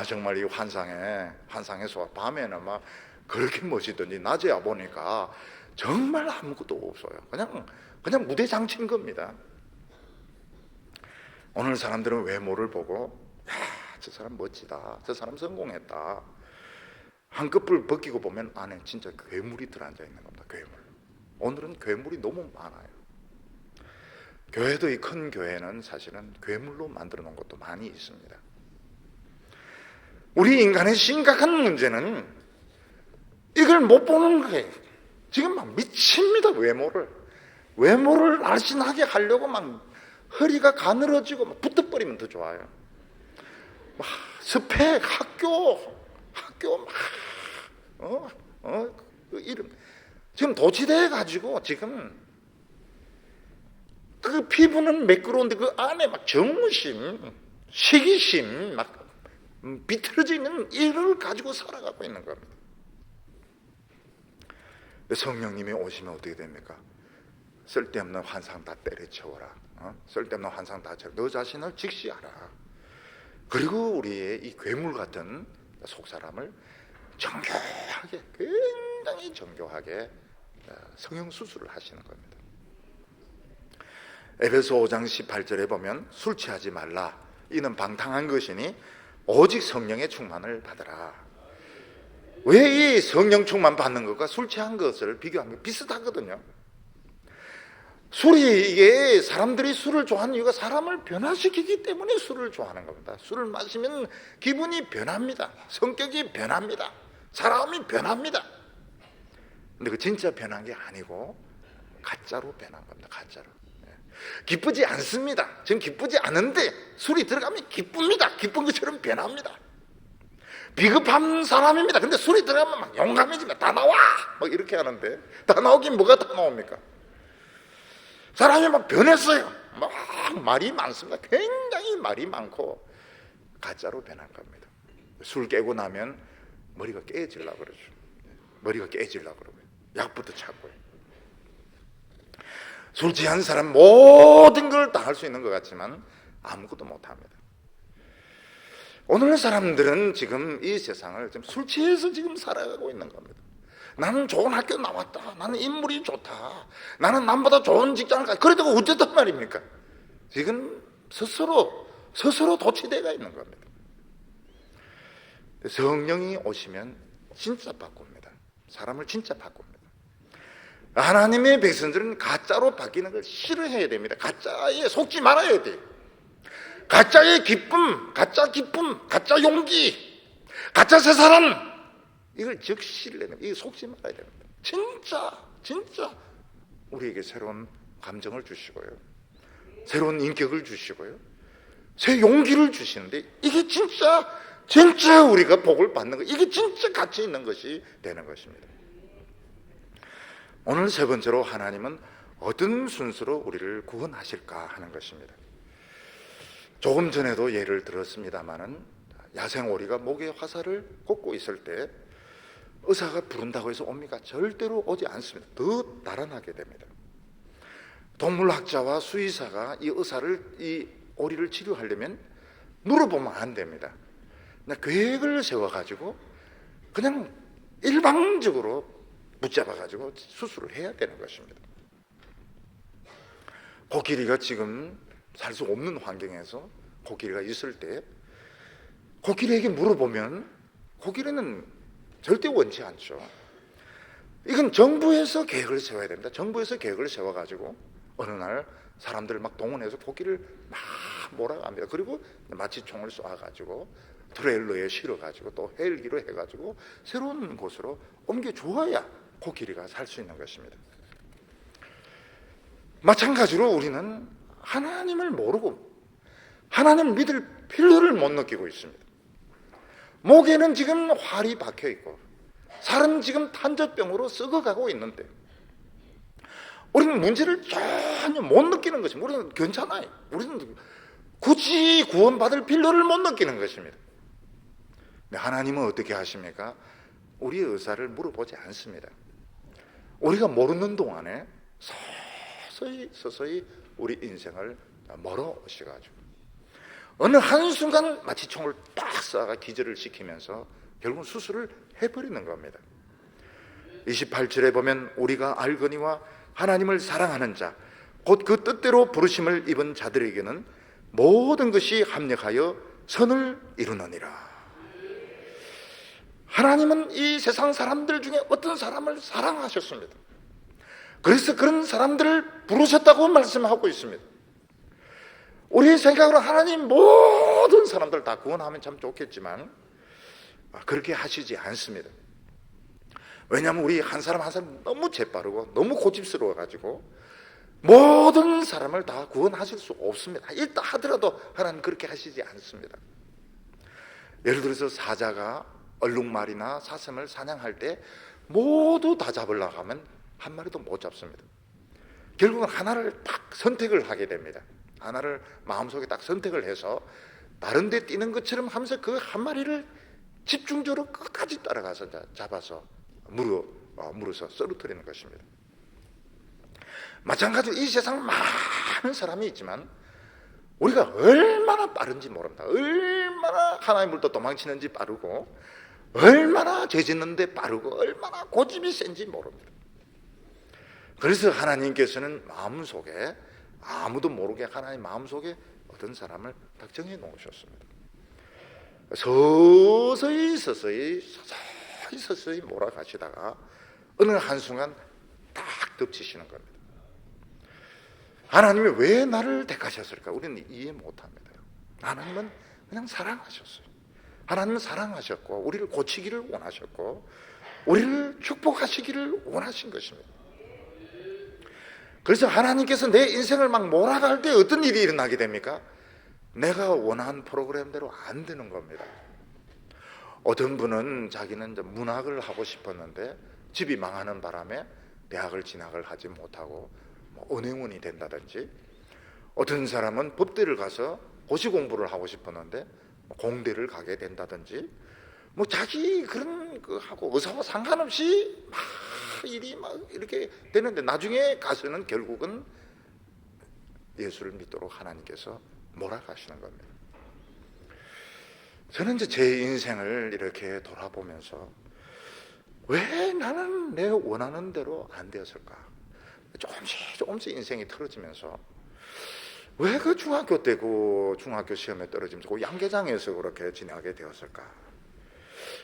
정말 이 환상에서 밤에는 막 그렇게 멋있던지 낮에 와 보니까 정말 아무것도 없어요. 그냥 무대 장치인 겁니다. 오늘 사람들은 외모를 보고 저 사람 멋지다, 저 사람 성공했다. 한꺼풀 벗기고 보면 안에 진짜 괴물이 들어앉아 있는 겁니다. 괴물. 오늘은 괴물이 너무 많아요. 교회도 이 큰 교회는 사실은 괴물로 만들어 놓은 것도 많이 있습니다. 우리 인간의 심각한 문제는 이걸 못 보는 거예요. 지금 막 미칩니다. 외모를 날씬하게 하려고 막 허리가 가늘어지고 막 붙어버리면 더 좋아요. 막 스펙, 학교 그 이름 지금 도취돼 가지고 지금 그 피부는 매끄러운데 그 안에 막 정무심, 시기심, 막 비틀어져 있는 이를 가지고 살아가고 있는 겁니다. 성령님이 오시면 어떻게 됩니까? 쓸데없는 환상 다 때려치워라. 쓸데없는 환상 다 쳐라. 너 자신을 직시하라. 그리고 우리의 이 괴물 같은 속사람을 정교하게, 굉장히 정교하게 성형수술을 하시는 겁니다. 에베소 5장 18절에 보면 술 취하지 말라. 이는 방탕한 것이니 오직 성령의 충만을 받으라. 왜 이 성령 충만 받는 것과 술 취한 것을 비교하면 비슷하거든요. 술이, 이게 사람들이 술을 좋아하는 이유가 사람을 변화시키기 때문에 술을 좋아하는 겁니다. 술을 마시면 기분이 변합니다. 성격이 변합니다. 사람이 변합니다. 근데 그 진짜 변한 게 아니고 가짜로 변한 겁니다. 가짜로. 기쁘지 않습니다. 지금 기쁘지 않은데 술이 들어가면 기쁩니다. 기쁜 것처럼 변합니다. 비겁한 사람입니다. 근데 술이 들어가면 막 용감해집니다. 다 나와! 막 이렇게 하는데 다 나오긴 뭐가 다 나옵니까? 사람이 막 변했어요. 막 말이 많습니다. 굉장히 말이 많고 가짜로 변한 겁니다. 술 깨고 나면 머리가 깨지려고 그러죠. 머리가 깨지려고 그러고요. 약부터 찾고요. 술 취한 사람 모든 걸 다 할 수 있는 것 같지만 아무것도 못합니다. 오늘 사람들은 지금 이 세상을 지금 술 취해서 지금 살아가고 있는 겁니다. 나는 좋은 학교 나왔다. 나는 인물이 좋다. 나는 남보다 좋은 직장을 가. 그래도 어쨌단 말입니까? 지금 스스로 도취되어 있는 겁니다. 성령이 오시면 진짜 바꿉니다. 사람을 진짜 바꿉니다. 하나님의 백성들은 가짜로 바뀌는 걸 싫어해야 됩니다. 가짜에 속지 말아야 돼요. 가짜의 기쁨, 가짜 용기, 가짜 새 사람, 이걸 적시를 내는, 이거 속지 말아야 됩니다. 진짜 우리에게 새로운 감정을 주시고요, 새로운 인격을 주시고요, 새 용기를 주시는데 이게 진짜 우리가 복을 받는 것, 이게 진짜 가치 있는 것이 되는 것입니다. 오늘 세 번째로 하나님은 어떤 순서로 우리를 구원하실까 하는 것입니다. 조금 전에도 예를 들었습니다마는 야생오리가 목에 화살을 꽂고 있을 때 의사가 부른다고 해서 옵니까? 절대로 오지 않습니다. 더 달아나게 됩니다. 동물학자와 수의사가 이 오리를 치료하려면 물어보면 안 됩니다. 그냥 계획을 세워가지고 그냥 일방적으로 붙잡아가지고 수술을 해야 되는 것입니다. 코끼리가 지금 살 수 없는 환경에서 코끼리가 있을 때 코끼리에게 물어보면 코끼리는 절대 원치 않죠. 이건 정부에서 계획을 세워야 됩니다. 정부에서 계획을 세워가지고 어느 날 사람들을 막 동원해서 코끼리를 막 몰아갑니다. 그리고 마취총을 쏴가지고 트레일러에 실어가지고 또 헬기로 해가지고 새로운 곳으로 옮겨주어야 코끼리가 살 수 있는 것입니다. 마찬가지로 우리는 하나님을 모르고 하나님을 믿을 필요를 못 느끼고 있습니다. 목에는 지금 활이 박혀 있고 살은 지금 탄저병으로 썩어가고 있는데 우리는 문제를 전혀 못 느끼는 것입니다. 우리는 괜찮아요. 우리는 굳이 구원받을 필요를 못 느끼는 것입니다. 하나님은 어떻게 하십니까? 우리의 의사를 물어보지 않습니다. 우리가 모르는 동안에 서서히 우리 인생을 멀어오셔가지고 어느 한순간 마취총을 딱 쏴가 기절을 시키면서 결국은 수술을 해버리는 겁니다. 28절에 보면 우리가 알거니와 하나님을 사랑하는 자 곧 그 뜻대로 부르심을 입은 자들에게는 모든 것이 합력하여 선을 이루느니라. 하나님은 이 세상 사람들 중에 어떤 사람을 사랑하셨습니다. 그래서 그런 사람들을 부르셨다고 말씀하고 있습니다. 우리 생각으로 하나님 모든 사람들 다 구원하면 참 좋겠지만 그렇게 하시지 않습니다. 왜냐하면 우리 한 사람 한 사람 너무 재빠르고 너무 고집스러워가지고 모든 사람을 다 구원하실 수 없습니다. 일단 하더라도 하나님 그렇게 하시지 않습니다. 예를 들어서 사자가 얼룩말이나 사슴을 사냥할 때 모두 다 잡으려고 하면 한 마리도 못 잡습니다. 결국은 하나를 딱 선택을 하게 됩니다. 하나를 마음속에 딱 선택을 해서 다른 데 뛰는 것처럼 하면서 그 한 마리를 집중적으로 끝까지 따라가서 잡아서 물어서 쓰러뜨리는 것입니다. 마찬가지로 이 세상 많은 사람이 있지만 우리가 얼마나 빠른지 모릅니다. 얼마나 하나님으로부터 도망치는지 빠르고 얼마나 죄 짓는데 빠르고 얼마나 고집이 센지 모릅니다. 그래서 하나님께서는 마음속에 아무도 모르게 하나님 마음속에 어떤 사람을 딱 정해 놓으셨습니다. 서서히 몰아가시다가 어느 한순간 딱 덮치시는 겁니다. 하나님이 왜 나를 택하셨을까? 우리는 이해 못합니다. 하나님은 그냥 사랑하셨어요. 하나님은 사랑하셨고 우리를 고치기를 원하셨고 우리를 축복하시기를 원하신 것입니다. 그래서 하나님께서 내 인생을 막 몰아갈 때 어떤 일이 일어나게 됩니까? 내가 원한 프로그램대로 안 되는 겁니다. 어떤 분은 자기는 이제 문학을 하고 싶었는데 집이 망하는 바람에 대학을 진학을 하지 못하고 은행원이 된다든지, 어떤 사람은 법대를 가서 고시 공부를 하고 싶었는데 공대를 가게 된다든지, 자기 그런 거 하고 의사와 상관없이 막 일이 막 이렇게 되는데 나중에 가서는 결국은 예수를 믿도록 하나님께서 몰아가시는 겁니다. 저는 이제 제 인생을 이렇게 돌아보면서 왜 나는 내 원하는 대로 안 되었을까? 조금씩 인생이 틀어지면서 왜 그 중학교 때고 중학교 시험에 떨어지면서 그 양계장에서 그렇게 지나게 되었을까?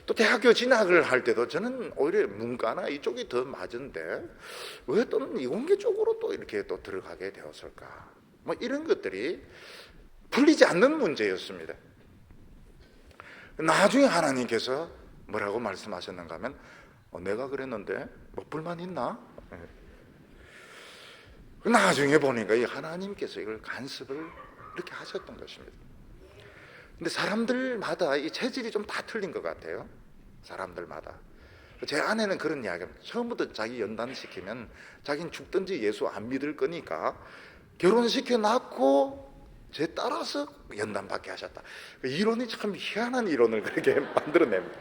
또 대학교 진학을 할 때도 저는 오히려 문과나 이쪽이 더 맞은데 왜 또는 이공계 쪽으로 또 이렇게 또 들어가게 되었을까? 이런 것들이 풀리지 않는 문제였습니다. 나중에 하나님께서 뭐라고 말씀하셨는가 하면 내가 그랬는데 불만 있나? 나중에 보니까 이 하나님께서 이걸 간섭을 이렇게 하셨던 것입니다. 근데 사람들마다 이 체질이 좀 다 틀린 것 같아요. 사람들마다. 제 아내는 그런 이야기입니다. 처음부터 자기 연단시키면 자기는 죽든지 예수 안 믿을 거니까 결혼시켜 낳고 제 따라서 연단받게 하셨다. 이론이 참 희한한 이론을 그렇게 만들어냅니다.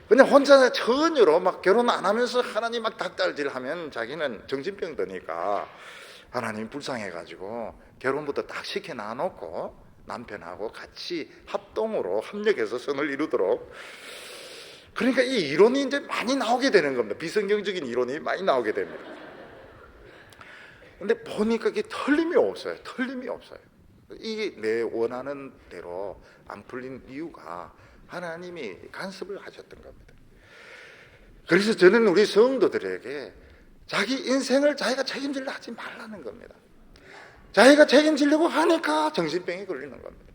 그냥 혼자 전혀로 막 결혼 안 하면서 하나님 막 닭달질하면 자기는 정신병 드니까 하나님이 불쌍해가지고 결혼부터 딱 시켜 놔놓고 남편하고 같이 합동으로 합력해서 선을 이루도록, 그러니까 이 이론이 이제 많이 나오게 되는 겁니다. 비성경적인 이론이 많이 나오게 됩니다. 근데 보니까 이게 틀림이 없어요. 이게 내 원하는 대로 안 풀린 이유가 하나님이 간섭을 하셨던 겁니다. 그래서 저는 우리 성도들에게 자기 인생을 자기가 책임지려 하지 말라는 겁니다. 자기가 책임지려고 하니까 정신병이 걸리는 겁니다.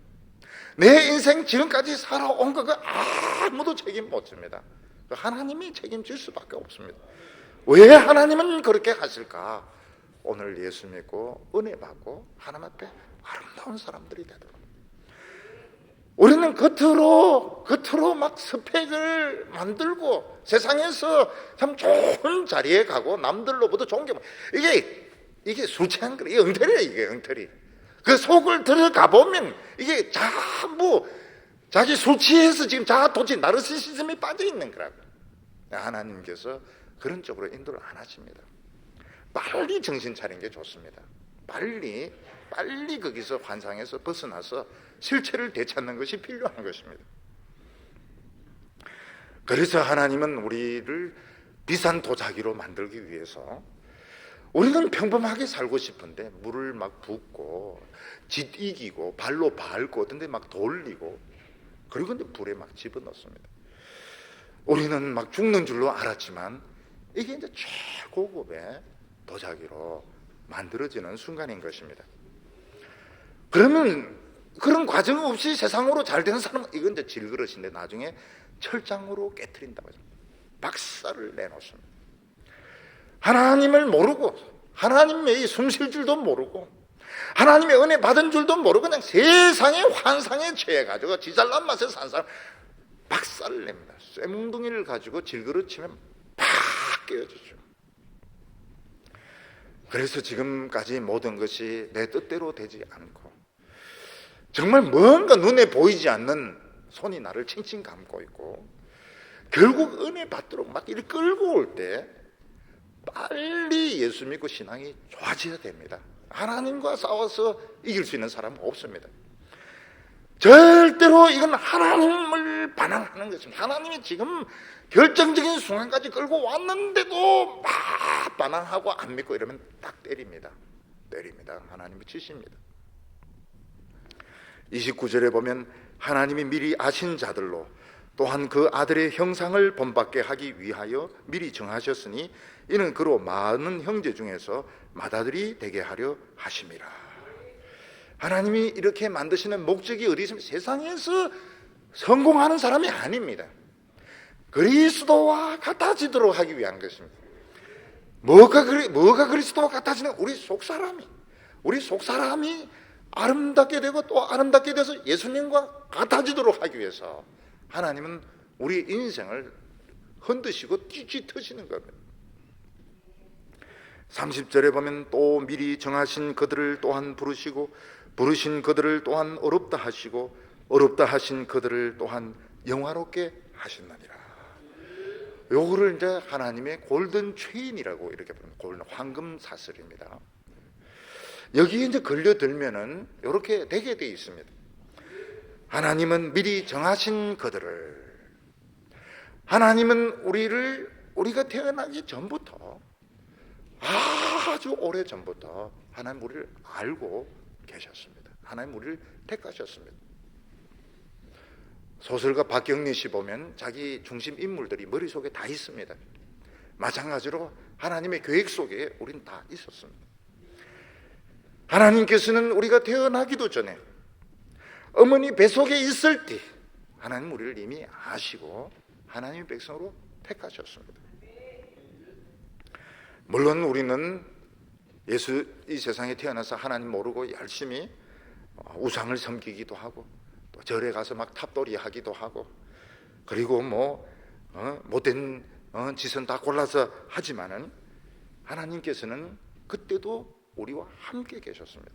내 인생 지금까지 살아온 거 아무도 책임 못 집니다. 하나님이 책임질 수밖에 없습니다. 왜 하나님은 그렇게 하실까? 오늘 예수 믿고 은혜 받고 하나님 앞에 아름다운 사람들이 되도록, 우리는 겉으로 막 스펙을 만들고 세상에서 참 좋은 자리에 가고 남들로부터 좋은 게 이게 술 취한 거래. 이게 엉터리야. 이게 엉터리. 그 속을 들어가 보면 이게 전부 자기 술 취해서 지금 자아도취 나르시시즘이 빠져 있는 거라고. 하나님께서 그런 쪽으로 인도를 안 하십니다. 빨리 정신 차리는 게 좋습니다. 빨리 거기서 환상에서 벗어나서 실체를 되찾는 것이 필요한 것입니다. 그래서 하나님은 우리를 비싼 도자기로 만들기 위해서, 우리는 평범하게 살고 싶은데 물을 막 붓고 짓 이기고 발로 밟고 어떤 데 막 돌리고 그리고 이제 불에 막 집어넣습니다. 우리는 막 죽는 줄로 알았지만 이게 이제 최고급의 도자기로 만들어지는 순간인 것입니다. 그러면 그런 과정 없이 세상으로 잘 되는 사람은 이건 이제 질그릇인데 나중에 철장으로 깨트린다고 하죠. 박살을 내놓습니다. 하나님을 모르고 하나님의 숨쉴 줄도 모르고 하나님의 은혜 받은 줄도 모르고 그냥 세상의 환상에 취해가지고 지잘난 맛에 산 사람 박살을 냅니다. 쇠뭉둥이를 가지고 질그릇 치면 팍 깨어지죠. 그래서 지금까지 모든 것이 내 뜻대로 되지 않고 정말 뭔가 눈에 보이지 않는 손이 나를 칭칭 감고 있고 결국 은혜 받도록 막 이렇게 끌고 올 때 빨리 예수 믿고 신앙이 좋아져야 됩니다. 하나님과 싸워서 이길 수 있는 사람은 없습니다. 절대로 이건 하나님을 반항하는 것입니다. 하나님이 지금 결정적인 순간까지 끌고 왔는데도 막 반항하고 안 믿고 이러면 딱 때립니다. 하나님이 치십니다. 29절에 보면 하나님이 미리 아신 자들로 또한 그 아들의 형상을 본받게 하기 위하여 미리 정하셨으니 이는 그로 많은 형제 중에서 맏아들이 되게 하려 하심이라. 하나님이 이렇게 만드시는 목적이 어디 있습니까? 세상에서 성공하는 사람이 아닙니다. 그리스도와 같아지도록 하기 위한 것입니다. 뭐가 그리스도와 같아지는? 우리 속사람이 아름답게 되고 또 아름답게 돼서 예수님과 같아지도록 하기 위해서 하나님은 우리 인생을 흔드시고 찢어트시는 겁니다. 30절에 보면 또 미리 정하신 그들을 또한 부르시고 부르신 그들을 또한 어렵다 하시고 어렵다 하신 그들을 또한 영화롭게 하셨느니라. 요거를 이제 하나님의 골든 체인이라고 이렇게 부릅니다. 골든 황금 사슬입니다. 여기에 이제 걸려들면은 이렇게 되게 돼 있습니다. 하나님은 미리 정하신 그들을, 하나님은 우리가 태어나기 전부터, 아주 오래 전부터 하나님 우리를 알고 계셨습니다. 하나님 우리를 택하셨습니다. 소설가 박경리 씨 보면 자기 중심 인물들이 머릿속에 다 있습니다. 마찬가지로 하나님의 계획 속에 우린 다 있었습니다. 하나님께서는 우리가 태어나기도 전에 어머니 뱃속에 있을 때 하나님 우리를 이미 아시고 하나님의 백성으로 택하셨습니다. 물론 우리는 이 세상에 태어나서 하나님 모르고 열심히 우상을 섬기기도 하고 또 절에 가서 막 탑돌이 하기도 하고 그리고 못된 짓은 다 골라서 하지만은 하나님께서는 그때도 우리와 함께 계셨습니다.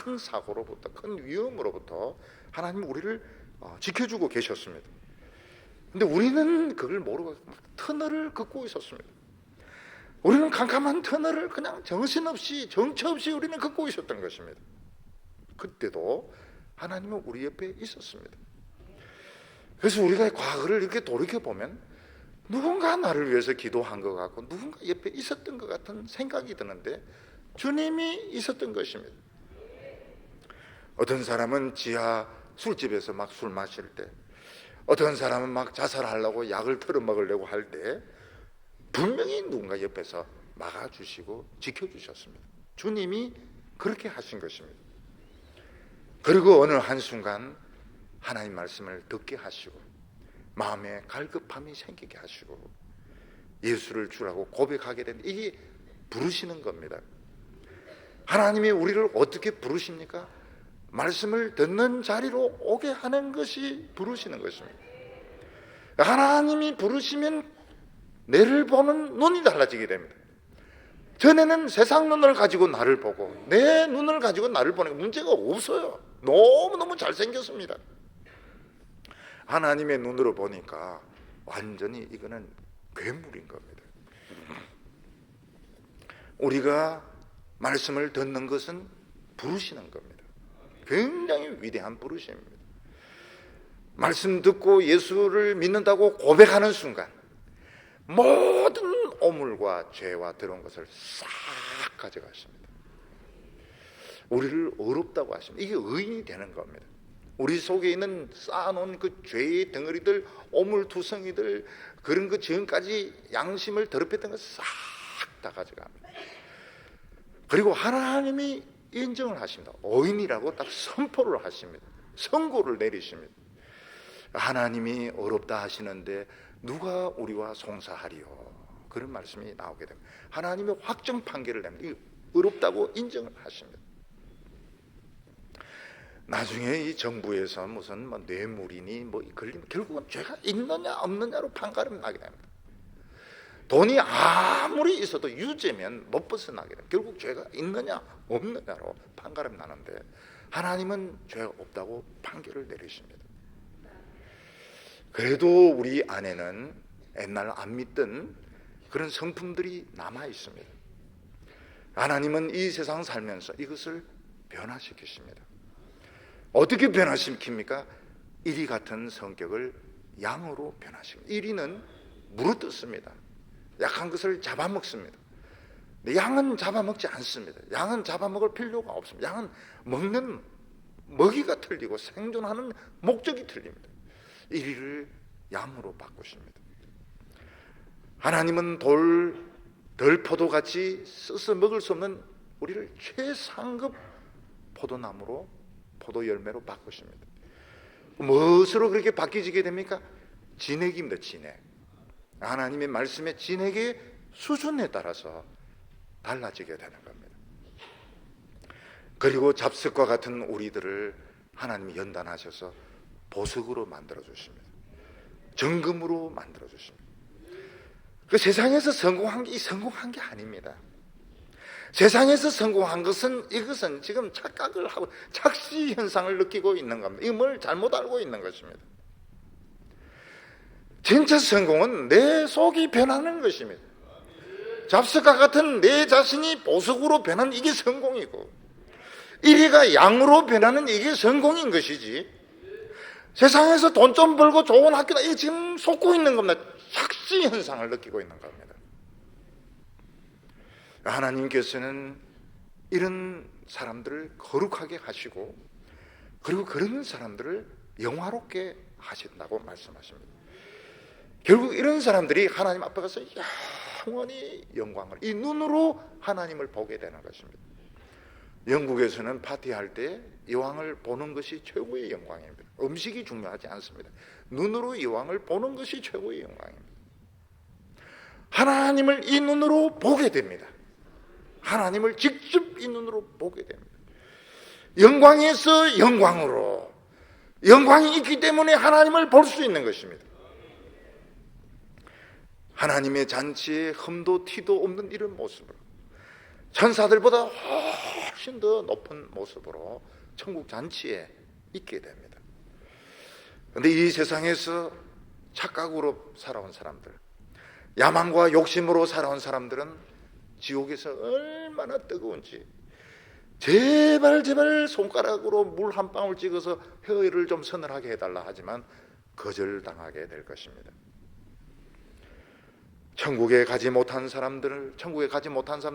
큰 사고로부터, 큰 위험으로부터 하나님 우리를 지켜주고 계셨습니다. 근데 우리는 그걸 모르고 터널을 긋고 있었습니다. 우리는 캄캄한 터널을 그냥 정신없이 정처없이 우리는 긋고 있었던 것입니다. 그때도 하나님은 우리 옆에 있었습니다. 그래서 우리가 과거를 이렇게 돌이켜보면 누군가 나를 위해서 기도한 것 같고 누군가 옆에 있었던 것 같은 생각이 드는데 주님이 있었던 것입니다. 어떤 사람은 지하 술집에서 막 술 마실 때, 어떤 사람은 막 자살하려고 약을 털어먹으려고 할 때 분명히 누군가 옆에서 막아주시고 지켜주셨습니다. 주님이 그렇게 하신 것입니다. 그리고 어느 한순간 하나님 말씀을 듣게 하시고 마음에 갈급함이 생기게 하시고 예수를 주라고 고백하게 된, 이게 부르시는 겁니다. 하나님이 우리를 어떻게 부르십니까? 말씀을 듣는 자리로 오게 하는 것이 부르시는 것입니다. 하나님이 부르시면 내를 보는 눈이 달라지게 됩니다. 전에는 세상 눈을 가지고 나를 보고 내 눈을 가지고 나를 보는 문제가 없어요. 너무너무 잘생겼습니다. 하나님의 눈으로 보니까 완전히 이거는 괴물인 겁니다. 우리가 말씀을 듣는 것은 부르시는 겁니다. 굉장히 위대한 부르심입니다. 말씀 듣고 예수를 믿는다고 고백하는 순간 모든 오물과 죄와 더러운 것을 싹 가져가십니다. 우리를 어렵다고 하십니다. 이게 의인이 되는 겁니다. 우리 속에 있는 쌓아놓은 그 죄의 덩어리들, 오물투성이들, 그런 그 지금까지 양심을 더럽혔던 것 싹 다 가져갑니다. 그리고 하나님이 인정을 하십니다. 의인이라고 딱 선포를 하십니다. 선고를 내리십니다. 하나님이 어렵다 하시는데 누가 우리와 송사하리요? 그런 말씀이 나오게 됩니다. 하나님의 확정 판결을 냅니다. 어렵다고 인정을 하십니다. 나중에 이 정부에서 무슨 뇌물이니 걸리면 결국은 죄가 있느냐 없느냐로 판가름 나게 됩니다. 돈이 아무리 있어도 유죄면 못 벗어나게 됩니다. 결국 죄가 있느냐 없느냐로 판가름 나는데 하나님은 죄가 없다고 판결을 내리십니다. 그래도 우리 안에는 옛날 안 믿던 그런 성품들이 남아 있습니다. 하나님은 이 세상 살면서 이것을 변화시키십니다. 어떻게 변화시킵니까? 이리 같은 성격을 양으로 변화시킵니다. 이리는 물어뜯습니다. 약한 것을 잡아먹습니다. 양은 잡아먹지 않습니다. 양은 잡아먹을 필요가 없습니다. 양은 먹는 먹이가 틀리고 생존하는 목적이 틀립니다. 이리를 양으로 바꾸십니다. 하나님은 덜포도같이 써서 먹을 수 없는 우리를 최상급 포도나무로, 포도 열매로 바꾸십니다. 무엇으로 그렇게 바뀌지게 됩니까? 진액입니다. 진액. 하나님의 말씀의 진액의 수준에 따라서 달라지게 되는 겁니다. 그리고 잡석과 같은 우리들을 하나님이 연단하셔서 보석으로 만들어 주십니다. 정금으로 만들어 주십니다. 그 세상에서 성공한 게 아닙니다. 세상에서 성공한 이것은 지금 착각을 하고 착시 현상을 느끼고 있는 겁니다. 이거 뭘 잘못 알고 있는 것입니다. 진짜 성공은 내 속이 변하는 것입니다. 잡석과 같은 내 자신이 보석으로 변하는 이게 성공이고, 이리가 양으로 변하는 이게 성공인 것이지, 세상에서 돈 좀 벌고 좋은 학교다, 이게 지금 속고 있는 겁니다. 착시 현상을 느끼고 있는 겁니다. 하나님께서는 이런 사람들을 거룩하게 하시고, 그리고 그런 사람들을 영화롭게 하신다고 말씀하십니다. 결국 이런 사람들이 하나님 앞에 가서 영원히 영광을, 이 눈으로 하나님을 보게 되는 것입니다. 영국에서는 파티할 때 여왕을 보는 것이 최고의 영광입니다. 음식이 중요하지 않습니다. 눈으로 여왕을 보는 것이 최고의 영광입니다. 하나님을 이 눈으로 보게 됩니다. 하나님을 직접 이 눈으로 보게 됩니다. 영광에서 영광으로, 영광이 있기 때문에 하나님을 볼 수 있는 것입니다. 하나님의 잔치에 흠도 티도 없는 이런 모습으로, 천사들보다 훨씬 더 높은 모습으로 천국 잔치에 있게 됩니다. 그런데 이 세상에서 착각으로 살아온 사람들, 야망과 욕심으로 살아온 사람들은 지옥에서 얼마나 뜨거운지, 제발 손가락으로 물 한 방울 찍어서 혀를 좀 서늘하게 해달라 하지만 거절당하게 될 것입니다. 천국에 가지 못한 사람들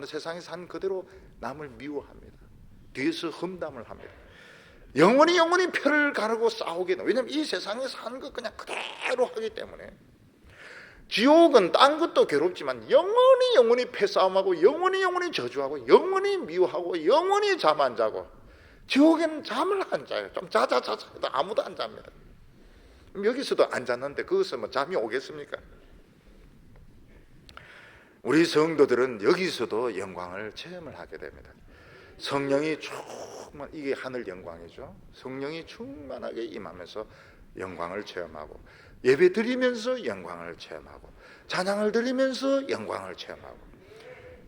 세상에 산 그대로 남을 미워합니다. 뒤에서 험담을 합니다. 영원히 표를 가르고 싸우게 돼요. 왜냐하면 이 세상에 사는 것 그냥 그대로 하기 때문에. 지옥은 딴 것도 괴롭지만 영원히 패싸움하고 영원히 저주하고 영원히 미워하고 영원히 잠 안 자고, 지옥에는 잠을 안 자요. 좀 자자 해도 아무도 안 잡니다. 여기서도 안 잤는데 거기서 뭐 잠이 오겠습니까? 우리 성도들은 여기서도 영광을 체험을 하게 됩니다. 성령이 이게 하늘 영광이죠. 성령이 충만하게 임하면서 영광을 체험하고, 예배 드리면서 영광을 체험하고, 찬양을 드리면서 영광을 체험하고,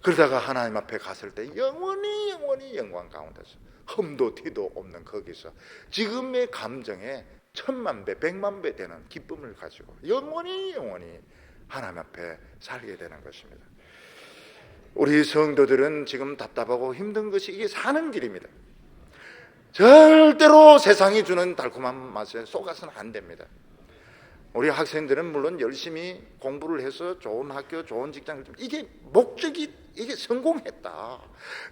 그러다가 하나님 앞에 갔을 때 영원히 영광 가운데서 흠도 티도 없는 거기서 지금의 감정에 1000만 배, 100만 배 되는 기쁨을 가지고 영원히 하나님 앞에 살게 되는 것입니다. 우리 성도들은 지금 답답하고 힘든 것이 이게 사는 길입니다. 절대로 세상이 주는 달콤한 맛에 속아서는 안 됩니다. 우리 학생들은 물론 열심히 공부를 해서 좋은 학교, 좋은 직장을, 이게 목적이, 이게 성공했다,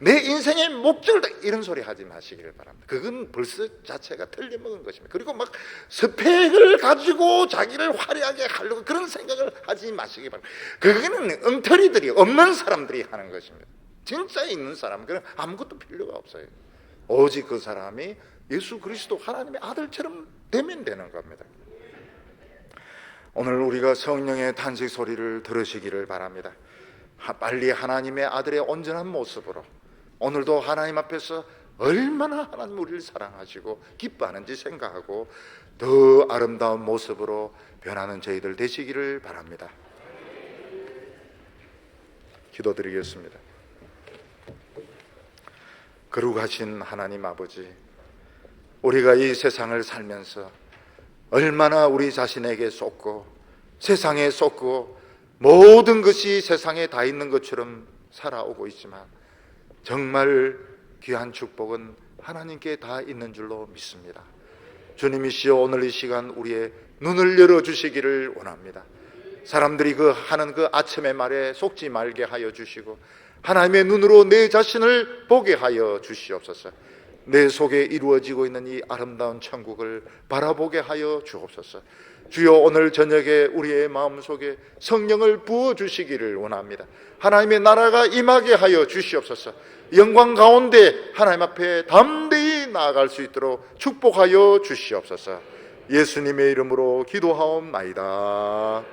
내 인생의 목적이다, 이런 소리 하지 마시길 바랍니다. 그건 벌써 자체가 틀려먹은 것입니다. 그리고 막 스펙을 가지고 자기를 화려하게 하려고 그런 생각을 하지 마시기 바랍니다. 그거는 엉터리들이, 없는 사람들이 하는 것입니다. 진짜 있는 사람은 그런 아무것도 필요가 없어요. 오직 그 사람이 예수 그리스도 하나님의 아들처럼 되면 되는 겁니다. 오늘 우리가 성령의 탄식 소리를 들으시기를 바랍니다. 빨리 하나님의 아들의 온전한 모습으로, 오늘도 하나님 앞에서 얼마나 하나님 우리를 사랑하시고 기뻐하는지 생각하고 더 아름다운 모습으로 변하는 저희들 되시기를 바랍니다. 기도드리겠습니다. 거룩하신 하나님 아버지, 우리가 이 세상을 살면서 얼마나 우리 자신에게 쏟고 세상에 쏟고 모든 것이 세상에 다 있는 것처럼 살아오고 있지만, 정말 귀한 축복은 하나님께 다 있는 줄로 믿습니다. 주님이시여, 오늘 이 시간 우리의 눈을 열어주시기를 원합니다. 사람들이 하는 그 아첨의 말에 속지 말게 하여 주시고, 하나님의 눈으로 내 자신을 보게 하여 주시옵소서. 내 속에 이루어지고 있는 이 아름다운 천국을 바라보게 하여 주옵소서. 주여, 오늘 저녁에 우리의 마음속에 성령을 부어주시기를 원합니다. 하나님의 나라가 임하게 하여 주시옵소서. 영광 가운데 하나님 앞에 담대히 나아갈 수 있도록 축복하여 주시옵소서. 예수님의 이름으로 기도하옵나이다.